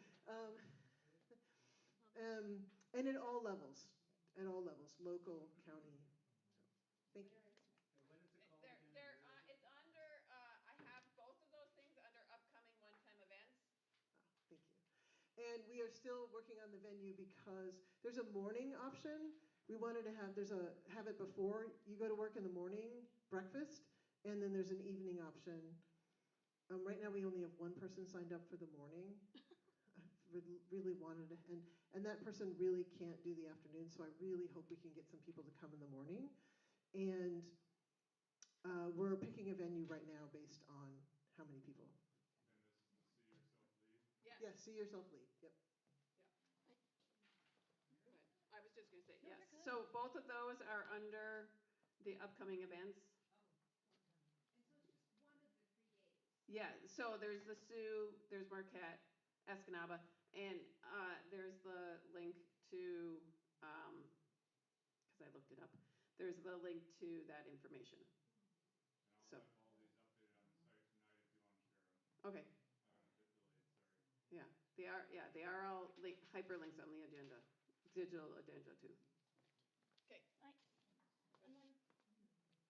And at all levels, local, county. So, thank you. And when is it called again? It's under, I have both of those things under upcoming one-time events. Thank you. And we are still working on the venue because there's a morning option. We wanted to have have it before you go to work in the morning, breakfast, and then there's an evening option. Right now we only have one person signed up for the morning. I really wanted to, and that person really can't do the afternoon, so I really hope we can get some people to come in the morning. And we're picking a venue right now based on how many people. And this is the See Yourself Lead? Yes. Yeah, see yourself lead. Yep. Go ahead. I was just going to say, No, yes. you're good. So both of those are under the upcoming events. And so it's just one of the 3 days. Yeah, so there's the Sioux, there's Marquette, Escanaba, and there's the link to, because I looked it up, there's the link to that information. And I'll So. have all these updated on the site tonight if you want to share them. Okay. I'm a bit delayed, sorry. Yeah, they are all hyperlinks on the agenda, digital agenda too. Okay. And then, this is very high,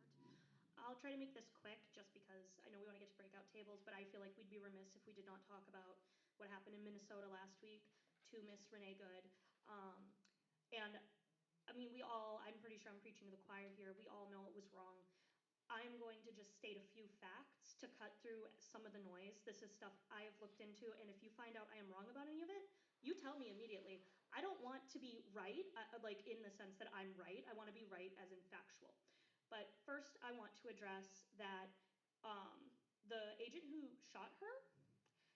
I'm very short. I'll try to make this quick just because I know we want to get to breakout tables, but I feel like we'd be remiss if we did not talk about what happened in Minnesota last week to Miss Renee Good. And I mean, I'm pretty sure I'm preaching to the choir here. We all know it was wrong. I am going to just state a few facts to cut through some of the noise. This is stuff I have looked into, and if you find out I am wrong about any of it, you tell me immediately. I don't want to be right, like in the sense that I'm right. I want to be right as in factual. But first, I want to address that the agent who shot her,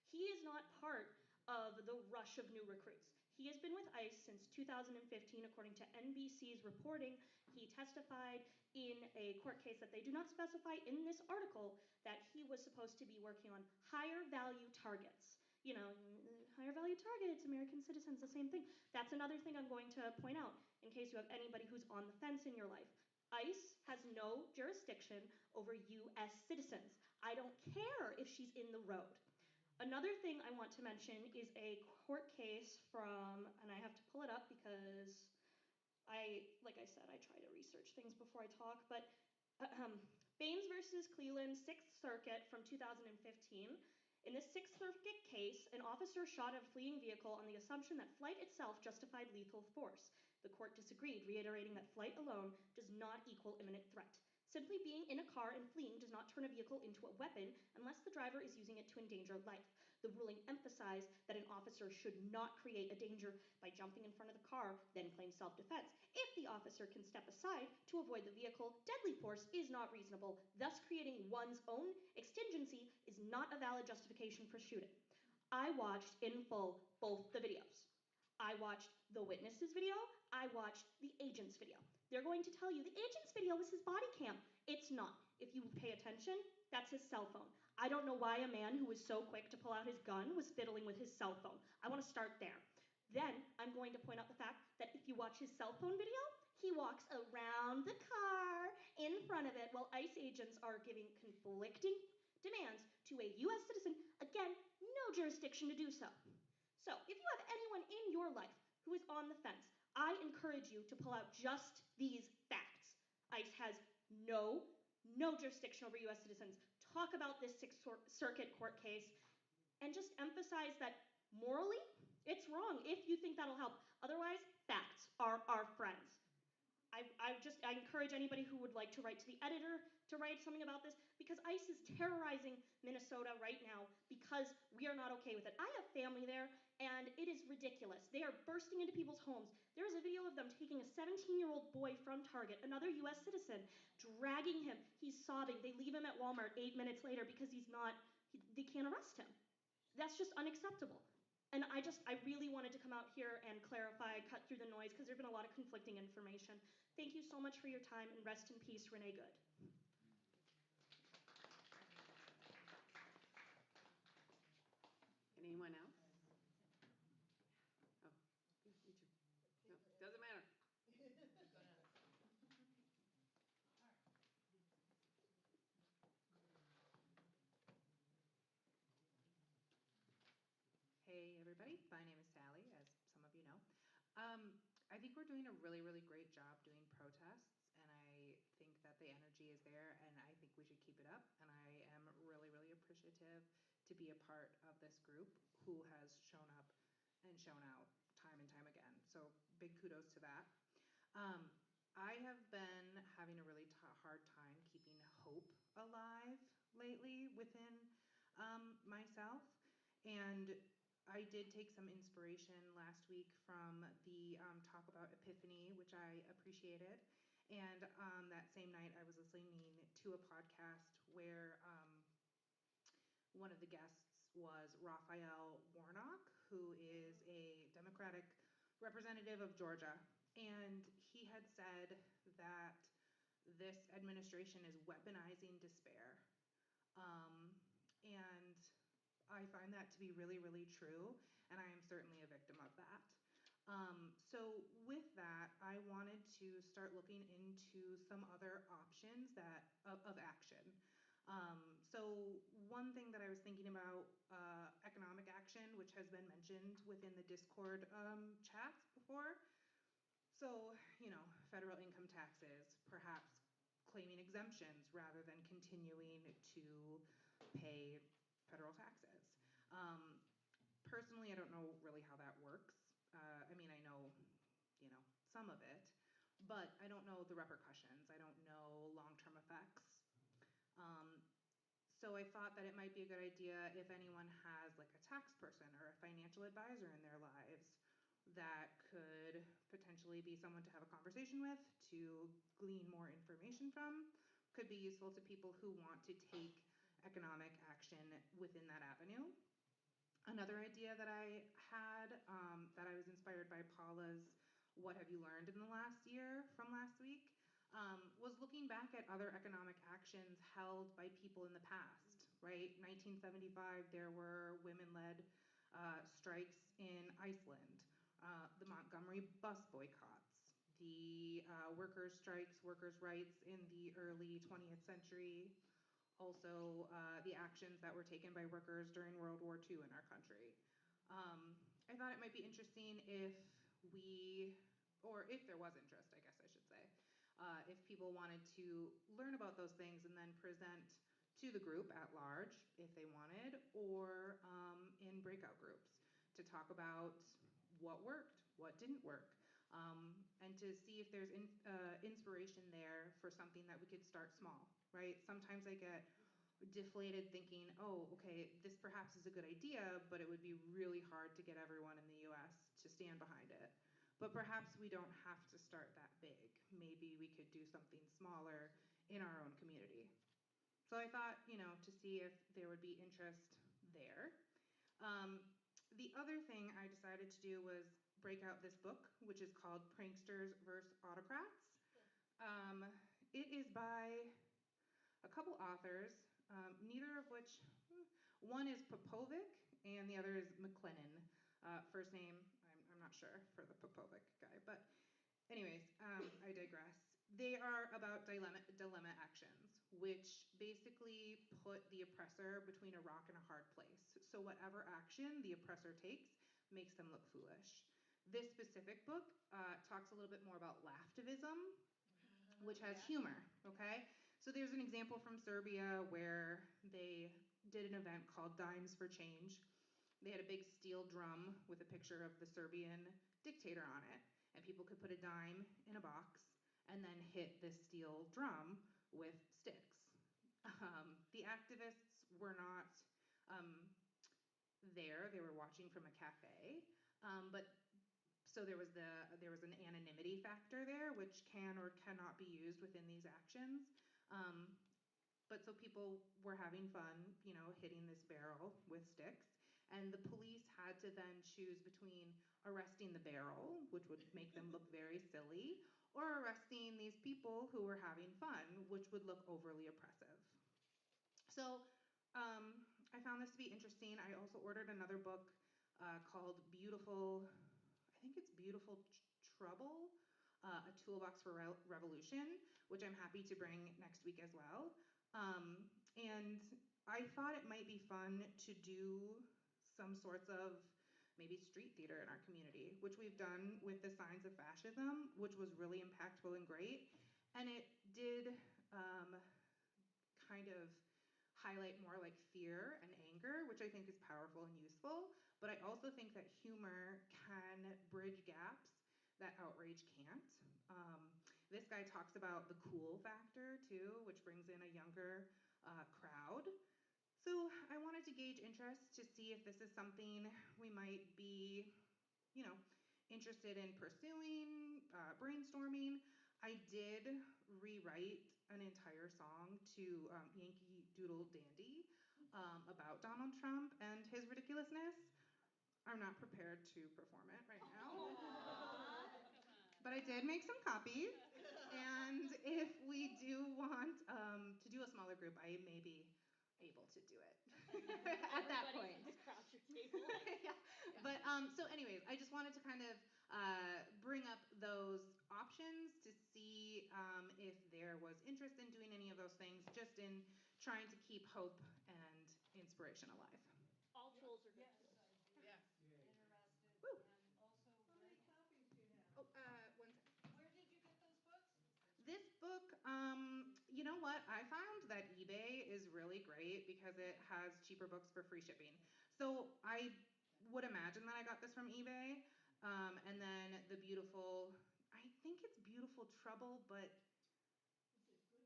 he is not part of the rush of new recruits. He has been with ICE since 2015, according to NBC's reporting. He testified in a court case that they do not specify in this article that he was supposed to be working on higher value targets. You know, higher value targets, American citizens, the same thing. That's another thing I'm going to point out in case you have anybody who's on the fence in your life. ICE has no jurisdiction over US citizens. I don't care if she's in the road. Another thing I want to mention is a court case from, and I have to pull it up because like I said, I try to research things before I talk, but Baines versus Cleveland, 6th Circuit from 2015. In this 6th Circuit case, an officer shot at a fleeing vehicle on the assumption that flight itself justified lethal force. The court disagreed, reiterating that flight alone does not equal imminent threat. Simply being in a car and fleeing does not turn a vehicle into a weapon unless the driver is using it to endanger life. The ruling emphasized that an officer should not create a danger by jumping in front of the car, then claim self-defense. If the officer can step aside to avoid the vehicle, deadly force is not reasonable. Thus, creating one's own exigency is not a valid justification for shooting. I watched in full both the videos. I watched the witness's video. I watched the agent's video. They're going to tell you the agent's video was his body cam. It's not. If you pay attention, that's his cell phone. I don't know why a man who was so quick to pull out his gun was fiddling with his cell phone. I want to start there. Then I'm going to point out the fact that if you watch his cell phone video, he walks around the car in front of it while ICE agents are giving conflicting demands to a US citizen, again, no jurisdiction to do so. So, if you have anyone in your life who is on the fence, I encourage you to pull out just these facts. ICE has no jurisdiction over US citizens. Talk about this 6th Circuit court case and just emphasize that morally, it's wrong if you think that'll help. Otherwise, facts are our friends. I encourage anybody who would like to write to the editor to write something about this because ICE is terrorizing Minnesota right now because we are not okay with it. I have family there and it is ridiculous. They are bursting into people's homes. There is a video of them taking a 17-year-old boy from Target, another US citizen, dragging him. He's sobbing. They leave him at Walmart 8 minutes later because they can't arrest him. That's just unacceptable. And I really wanted to come out here and clarify, cut through the noise, because there have been a lot of conflicting information. Thank you so much for your time, and rest in peace, Renee Good. Anyone else? Oh, yeah, me too. No, doesn't matter. My name is Sally, as some of you know. Um, I think we're doing a really, really great job doing protests, and I think that the energy is there, and I think we should keep it up. And I am really, really appreciative to be a part of this group who has shown up and shown out time and time again. So big kudos to that. Um, I have been having a really hard time keeping hope alive lately within myself. And I did take some inspiration last week from the talk about Epiphany, which I appreciated. And that same night, I was listening to a podcast where one of the guests was Raphael Warnock, who is a Democratic representative of Georgia. And he had said that this administration is weaponizing despair. Um, and I find that to be really, really true, and I am certainly a victim of that. So with that, I wanted to start looking into some other options of action. So one thing that I was thinking about, economic action, which has been mentioned within the Discord chats before. So, federal income taxes, perhaps claiming exemptions rather than continuing to pay federal taxes. Um, Personally, I don't know really how that works. I mean, I know, some of it, but I don't know the repercussions. I don't know long-term effects. Um, so I thought that it might be a good idea if anyone has like a tax person or a financial advisor in their lives that could potentially be someone to have a conversation with, to glean more information from, could be useful to people who want to take economic action within that avenue. Another idea that I had, that I was inspired by Paula's "What Have You Learned in the Last Year" from last week, was looking back at other economic actions held by people in the past, right? 1975, there were women-led strikes in Iceland, the Montgomery bus boycotts, the workers' strikes, workers' rights in the early 20th century, also the actions that were taken by workers during World War II in our country. I thought it might be interesting if we, or if there was interest, I guess I should say, if people wanted to learn about those things and then present to the group at large, if they wanted, or in breakout groups to talk about what worked, what didn't work, and to see if there's inspiration there for something that we could start small, right? Sometimes I get deflated thinking, oh, okay, this perhaps is a good idea, but it would be really hard to get everyone in the US to stand behind it. But perhaps we don't have to start that big. Maybe we could do something smaller in our own community. So I thought, to see if there would be interest there. Um, the other thing I decided to do was break out this book, which is called Pranksters vs. Autocrats. Um, it is by a couple authors, neither of which, one is Popovic and the other is McLennan. First name, I'm not sure for the Popovic guy, but anyways, I digress. They are about dilemma actions, which basically put the oppressor between a rock and a hard place. So whatever action the oppressor takes makes them look foolish. This specific book talks a little bit more about laughtivism, which has humor, okay? So there's an example from Serbia where they did an event called Dimes for Change. They had a big steel drum with a picture of the Serbian dictator on it, and people could put a dime in a box and then hit this steel drum with sticks. The activists were not there, they were watching from a cafe, but so there was an anonymity factor there, which can or cannot be used within these actions. Um, but so people were having fun, hitting this barrel with sticks, and the police had to then choose between arresting the barrel, which would make them look very silly, or arresting these people who were having fun, which would look overly oppressive. So I found this to be interesting. I also ordered another book called Beautiful, I think it's Beautiful Trouble, A Toolbox for Revolution, which I'm happy to bring next week as well. And I thought it might be fun to do some sorts of maybe street theater in our community, which we've done with the Signs of Fascism, which was really impactful and great. And it did kind of highlight more like fear and anger, which I think is powerful and useful. But I also think that humor can bridge gaps that outrage can't. This guy talks about the cool factor too, which brings in a younger crowd. So I wanted to gauge interest to see if this is something we might be, you know, interested in pursuing, brainstorming. I did rewrite an entire song to Yankee Doodle Dandy about Donald Trump and his ridiculousness. I'm not prepared to perform it right now. But I did make some copies. And if we do want to do a smaller group, I may be able to do it at that point. Everybody just crowd your table. Yeah. But so anyways, I just wanted to kind of bring up those options to see if there was interest in doing any of those things, just in trying to keep hope and inspiration alive. All tools are good Yes, tools. I'd be Yes. interested, Woo. and also How many copies do you have? Oh, one second. where did you get those books? This book, you know what? I found that eBay is really great because it has cheaper books for free shipping. So I would imagine that I got this from eBay. And then the beautiful, I think it's Beautiful Trouble, but Is it good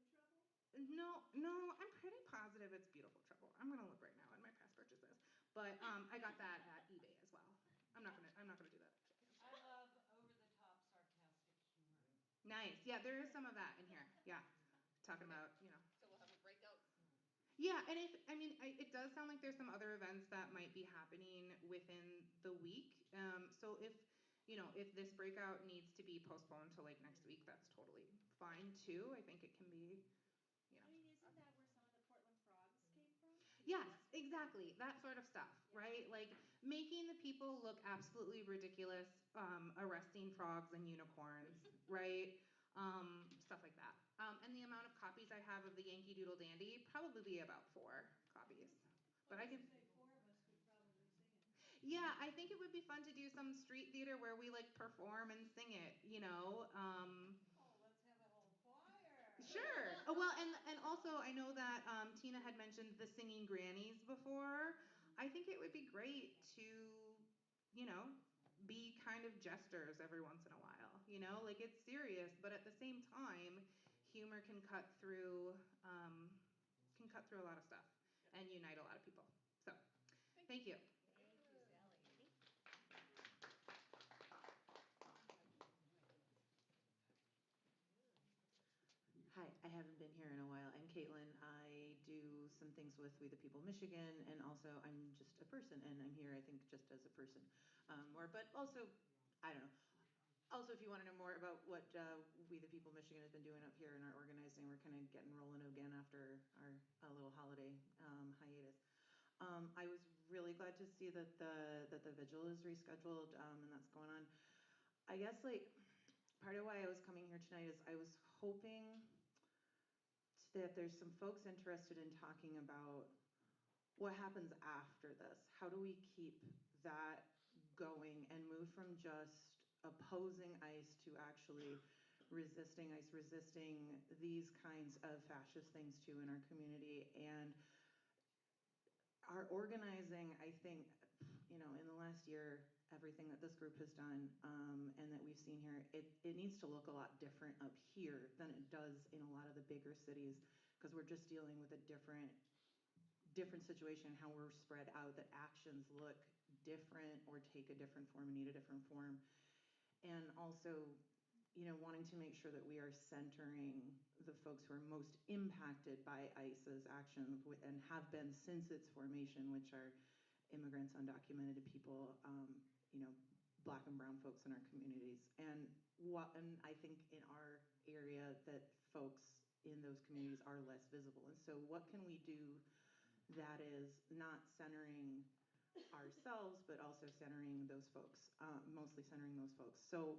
trouble? no, I'm pretty positive it's Beautiful Trouble. I'm gonna look right now in my past purchases. But I got that at eBay as well. I'm not gonna do that. I love over-the-top sarcastic humor. Nice. Yeah, there is some of that in here. Yeah. Talking about, So we'll have a breakout. Yeah, and if I mean, it does sound like there's some other events that might be happening within the week. So if this breakout needs to be postponed to like next week, that's totally fine too. I think it can be, I mean, isn't that where some of the Portland frogs came from? Yes, exactly. That sort of stuff, Yeah. right? Like making the people look absolutely ridiculous, arresting frogs and unicorns, right? Stuff like that. And the amount of copies I have of the Yankee Doodle Dandy, probably be about 4 copies. But I can. Say 4 of us could probably sing it. Yeah, I think it would be fun to do some street theater where we like perform and sing it. Oh, let's have a whole choir. Sure. Oh, well, and also I know that Tina had mentioned the singing grannies before. I think it would be great to, you know, be kind of jesters every once in a while. Like it's serious, but at the same time, humor can cut through a lot of stuff and unite a lot of people. So, thank you. Thank you, Sally. Hi, I haven't been here in a while. I'm Caitlin. I do some things with We the People Michigan, and also I'm just a person, and I'm here, I think, just as a person. But also, I don't know. Also, if you want to know more about what We the People Michigan has been doing up here in our organizing, we're kind of getting rolling again after our little holiday hiatus. I was really glad to see that the vigil is rescheduled, and that's going on. I guess like part of why I was coming here tonight is I was hoping that there's some folks interested in talking about what happens after this. How do we keep that going and move from just opposing ICE to actually resisting ICE, resisting these kinds of fascist things too in our community? And our organizing, I think, in the last year, everything that this group has done and that we've seen here, it needs to look a lot different up here than it does in a lot of the bigger cities, because we're just dealing with a different situation, how we're spread out, that actions look different or take a different form and need a different form. And also, wanting to make sure that we are centering the folks who are most impacted by ICE's actions and have been since its formation, which are immigrants, undocumented people, Black and brown folks in our communities. And I think in our area that folks in those communities are less visible. And so what can we do that is not centering ourselves, but also centering those folks, mostly centering those folks. So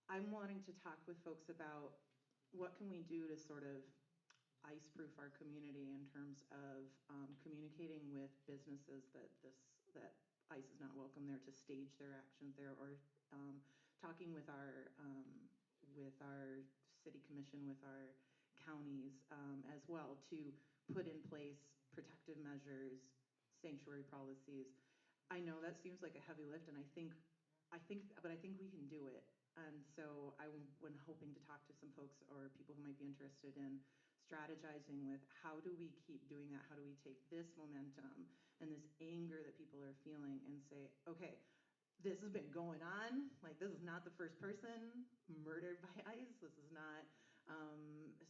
I'm wanting to talk with folks about what can we do to sort of ice-proof our community in terms of communicating with businesses that ICE is not welcome there, to stage their actions there, or talking with our city commission, with our counties as well, to put in place protective measures, sanctuary policies. I know that seems like a heavy lift, and I think we can do it. And so when hoping to talk to some folks or people who might be interested in strategizing with how do we keep doing that? How do we take this momentum and this anger that people are feeling and say, okay, this has been going on. Like, this is not the first person murdered by ICE. This is not,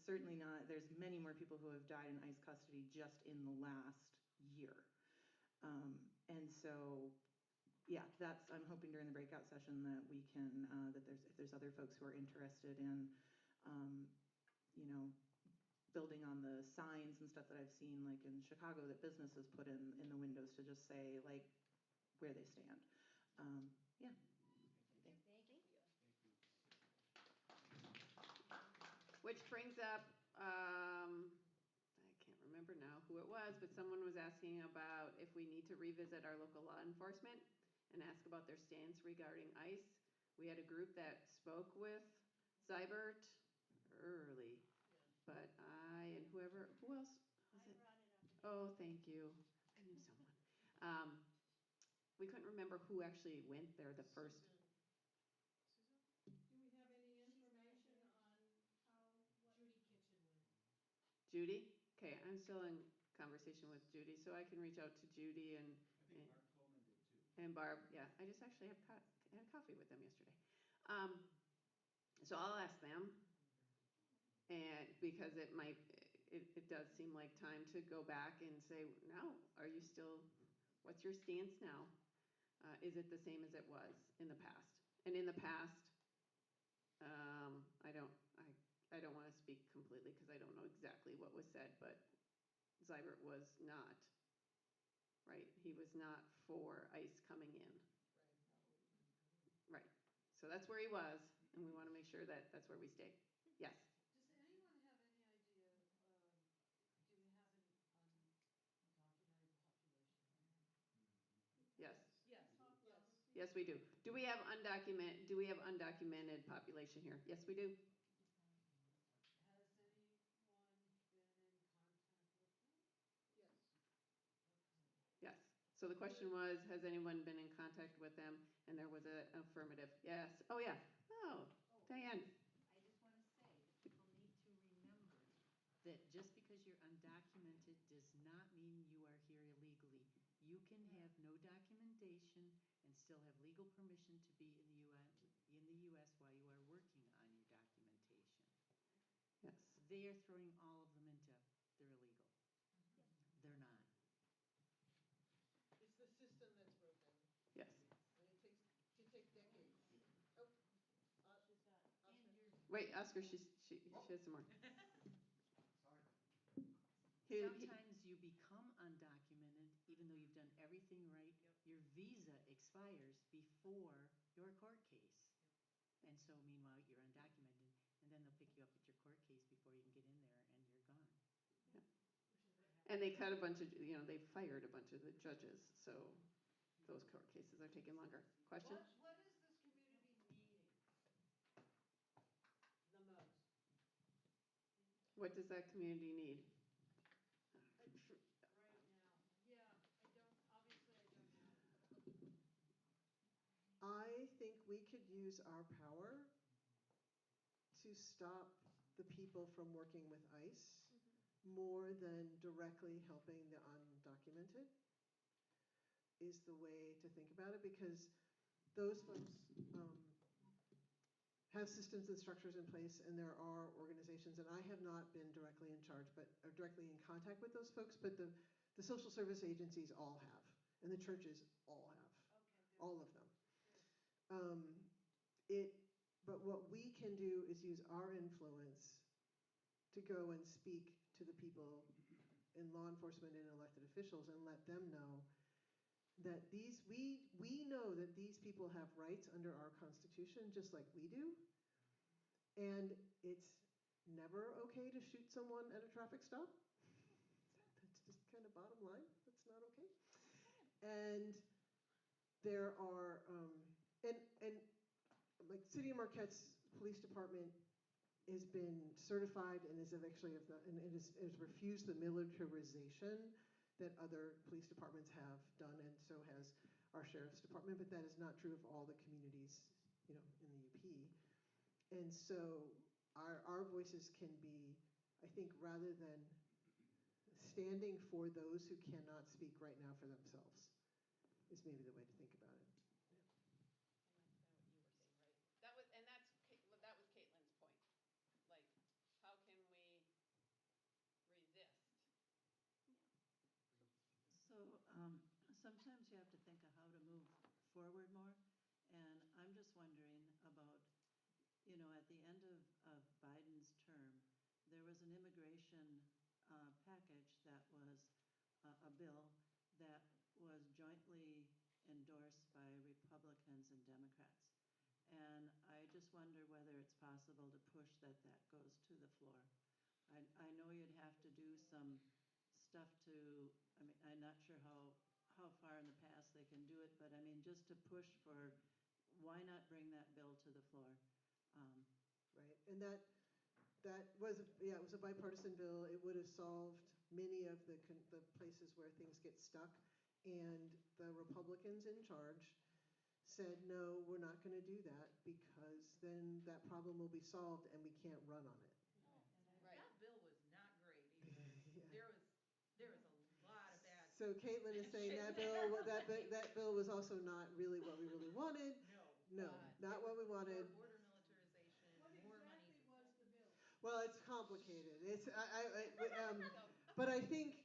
certainly not, there's many more people who have died in ICE custody just in the last year. And so, yeah, I'm hoping during the breakout session that we can, if there's other folks who are interested in, you know, building on the signs and stuff that I've seen, like in Chicago, that businesses put in the windows to just say, like, where they stand. Yeah. Thank you. Thank you. Which brings up, I can't remember now who it was, but someone was asking about if we need to revisit our local law enforcement and ask about their stance regarding ICE. We had a group that spoke with Zybert early, but who else was it? Brought it up again. Oh, thank you. I knew someone. We couldn't remember who actually went there the first. Susan? Do we have any information on what? Judy Kitchen went. Judy? Okay, I'm still in conversation with Judy, so I can reach out to Judy and I think Barb Coleman did too. and Barb. Yeah, I just actually had coffee with them yesterday. So I'll ask them, and because it does seem like time to go back and say, now, are you still, what's your stance now? Is it the same as it was in the past? And in the past, I don't want to speak completely because I don't know exactly what was said, but Zybert was not, right? He was not for ICE coming in. Right. So that's where he was, and we want to make sure that that's where we stay. Yes. Does anyone have any idea, do we have an undocumented population here? Yes. Yes. Yes, we do. Do we have undocumented population here? Yes, we do. Has anyone been in contact with them? Yes. Okay. Yes. So the question was, has anyone been in contact with them? And there was an affirmative. Yes. Oh, yeah. Oh, Diane. I just want to say that people need to remember that just because you're undocumented does not mean you are here illegally. You can have no documentation and still have legal permission to be in the U.S. while you are working on your documentation. Yes. They are throwing all of them into they're illegal. Yep. They're not. It's the system that's broken. Yes. And it takes decades. Oh, She's got, Oscar. and you're. Wait, Oscar, she has some more. Sorry. Sometimes you become undocumented even though you've done everything right. Yep. Your visa expires before your court case. Yep. And so meanwhile you're undocumented, and then they'll pick you up at your court case before you can get in there, and you're gone. Yeah. And they cut a bunch of, they fired a bunch of the judges, so those court cases are taking longer. Question? What is this community needing the most? What does that community need? Right now. Yeah, obviously I don't know. I think we could use our power to stop the people from working with ICE more than directly helping the undocumented is the way to think about it, because those folks have systems and structures in place, and there are organizations, and I have not been directly in charge, or directly in contact with those folks, but the social service agencies all have, and the churches all have, all of them. But what we can do is use our influence to go and speak to the people in law enforcement and elected officials and let them know that we know that these people have rights under our Constitution just like we do. And it's never okay to shoot someone at a traffic stop. That's just kind of bottom line. That's not okay. And there are, and like City of Marquette's police department has been certified and is actually and has refused the militarization that other police departments have done, and so has our sheriff's department, but that is not true of all the communities, in the UP. And so our voices can be, I think, rather than standing for those who cannot speak right now for themselves, is maybe the way to think about it. And that's kind of what you were saying, right? That was Caitlin's point. Like, how can we resist? So sometimes you have to think of how to move forward more. And I'm just wondering about, at the end of Biden's term, there was an immigration package that was a bill that was jointly endorsed by Republicans and Democrats. And I just wonder whether it's possible to push that goes to the floor. I know you'd have to do some stuff I'm not sure how far in the past they can do it, but I mean, just to push for, why not bring that bill to the floor? Right, and that was, it was a bipartisan bill. It would have solved many of the places where things get stuck, and the Republicans in charge said, no, we're not going to do that, because then that problem will be solved and we can't run on it. Right. That bill was not great either. Yeah. There was a lot of bad. So Caitlin is saying that bill was also not really what we really wanted. No, not what we wanted. More border militarization, What more money. exactly was the bill? Well, it's complicated. But I think,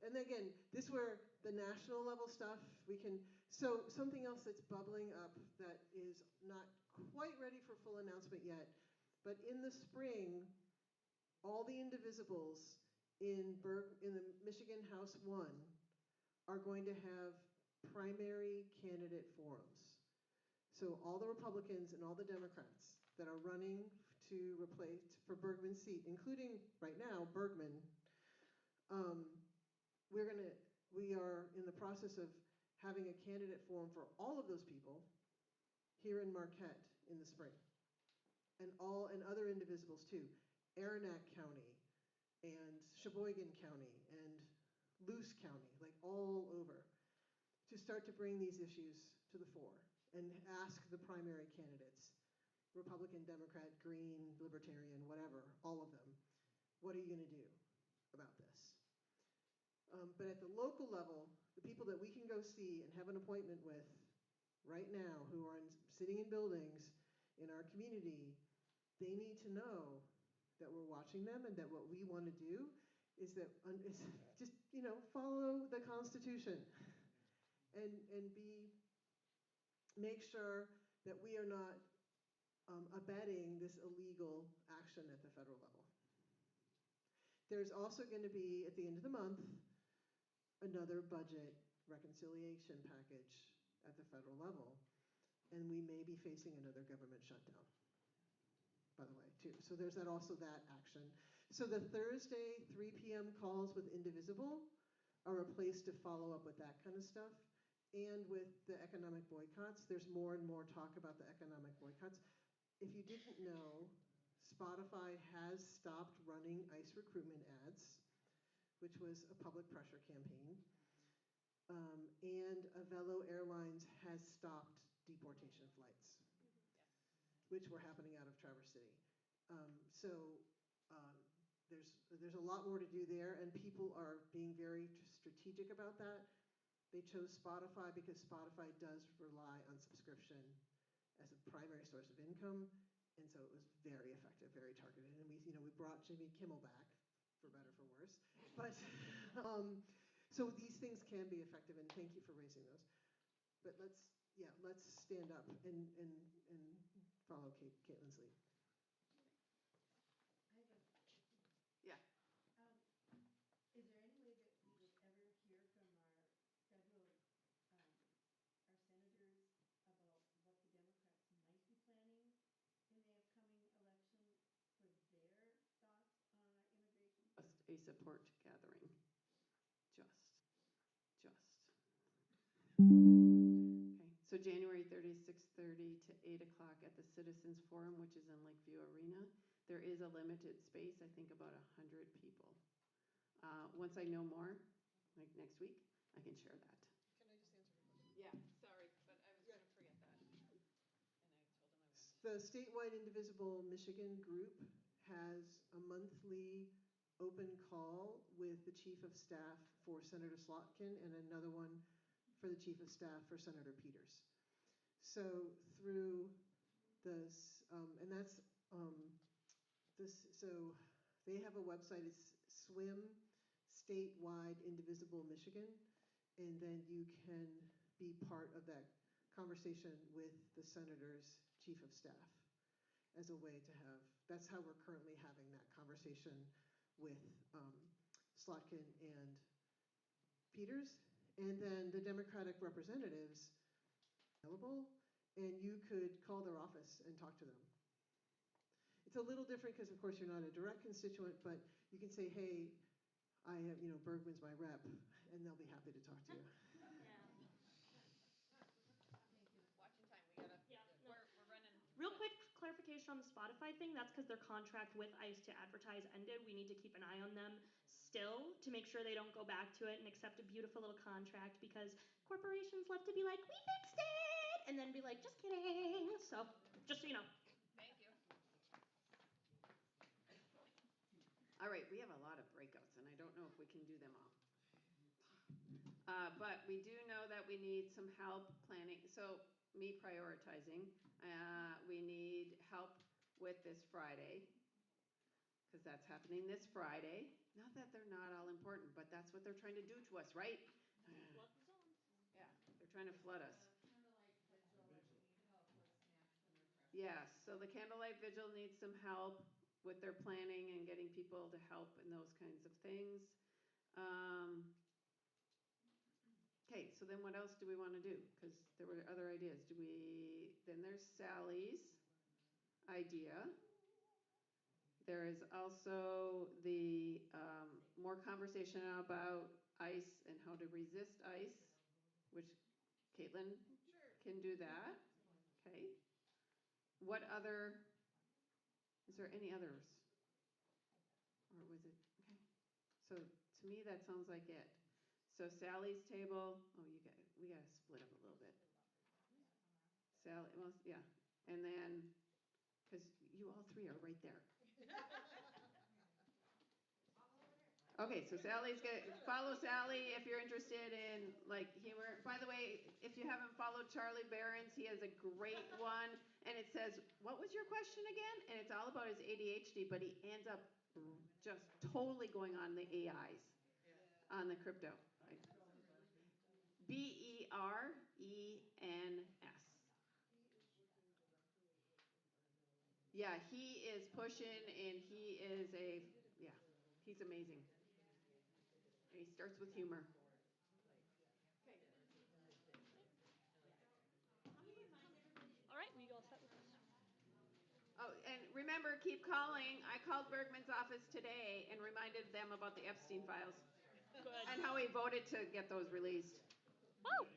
and again, this where the national level stuff so something else that's bubbling up that is not quite ready for full announcement yet, but in the spring, all the indivisibles in the Michigan House 1 are going to have primary candidate forums. So all the Republicans and all the Democrats that are running to replace for Bergman's seat, including right now Bergman, we are in the process of having a candidate forum for all of those people here in Marquette in the spring, and other indivisibles too, Aranac County, and Sheboygan County, and Luce County, like all over, to start to bring these issues to the fore and ask the primary candidates, Republican, Democrat, Green, Libertarian, whatever, all of them, what are you going to do about this? But at the local level, the people that we can go see and have an appointment with right now, who are sitting in buildings in our community, they need to know that we're watching them, and that what we want to do is just follow the Constitution and make sure that we are not abetting this illegal action at the federal level. There's also going to be, at the end of the month, another budget reconciliation package at the federal level, and we may be facing another government shutdown, by the way, too. So there's also that action. So the Thursday 3 p.m. calls with Indivisible are a place to follow up with that kind of stuff. And with the economic boycotts, there's more and more talk about the economic boycotts. If you didn't know, Spotify has stopped running ICE recruitment ads, which was a public pressure campaign. And Avelo Airlines has stopped deportation flights, which were happening out of Traverse City. There's a lot more to do there, and people are being very strategic about that. They chose Spotify because Spotify does rely on subscription as a primary source of income, and so it was very effective, very targeted. And we brought Jimmy Kimmel back, for better, for worse. But so these things can be effective, and thank you for raising those. But let's stand up and follow Caitlin's lead. I have a question. Yeah. Is there any way that we would ever hear from our federal, our senators about what the Democrats might be planning in the upcoming election for their thoughts on our immigration? Just a support gathering. Just. January 30th, 6:30 to 8 o'clock at the Citizens Forum, which is in Lakeview Arena. There is a limited space, I think about 100 people. Once I know more, like next week, I can share that. Can I just answer the question? Yeah, sorry, but I was going to forget that. And I told him I would. The statewide Indivisible Michigan group has a monthly open call with the chief of staff for Senator Slotkin and another one for the chief of staff for Senator Peters. So through this, and that's this. So they have a website. It's SWIM, Statewide Indivisible Michigan, and then you can be part of that conversation with the senator's chief of staff as a way to have. That's how we're currently having that conversation with Slotkin and Peters, and then the Democratic representatives available, and you could call their office and talk to them. It's a little different because, of course, you're not a direct constituent, but you can say, hey, I have, Bergman's my rep, and they'll be happy to talk to you. Yeah. Watching time, we gotta, Yeah, no. we're running. Real quick clarification on the Spotify thing. That's because their contract with ICE to advertise ended. We need to keep an eye on them still to make sure they don't go back to it and accept a beautiful little contract, because corporations love to be like, we fixed it, and then be like, just kidding. So, just so you know. Thank you. All right, we have a lot of breakouts, and I don't know if we can do them all. But we do know that we need some help planning. So me prioritizing, we need help with this Friday, because that's happening this Friday. Not that they're not all important, but that's what they're trying to do to us, right? Flood the zone. Yeah, they're trying to flood us. Candlelight vigil, we need help with snacks and refreshments. Yes, so the Candlelight Vigil needs some help with their planning and getting people to help in those kinds of things. Okay, so then what else do we want to do? Because there were other ideas. Then there's Sally's idea. There is also the more conversation about ICE and how to resist ICE, which Caitlin can do that. Okay. What other, is there any others? Or was it, okay. So to me, that sounds like it. So Sally's table, we got to split up a little bit. Sally, well, yeah. And then, because you all three are right there. Okay, so Sally's follow Sally if you're interested in like humor. By the way, if you haven't followed Charlie Barron's, he has a great one, and it says, "What was your question again?" And it's all about his ADHD, but he ends up just totally going on the AIs, on the crypto. Right? BERENS. Yeah, he is pushing, and he is he's amazing. And he starts with humor. Okay. All right, we all set with this. Oh, and remember, keep calling. I called Bergman's office today and reminded them about the Epstein files. Good. And how he voted to get those released. Woo!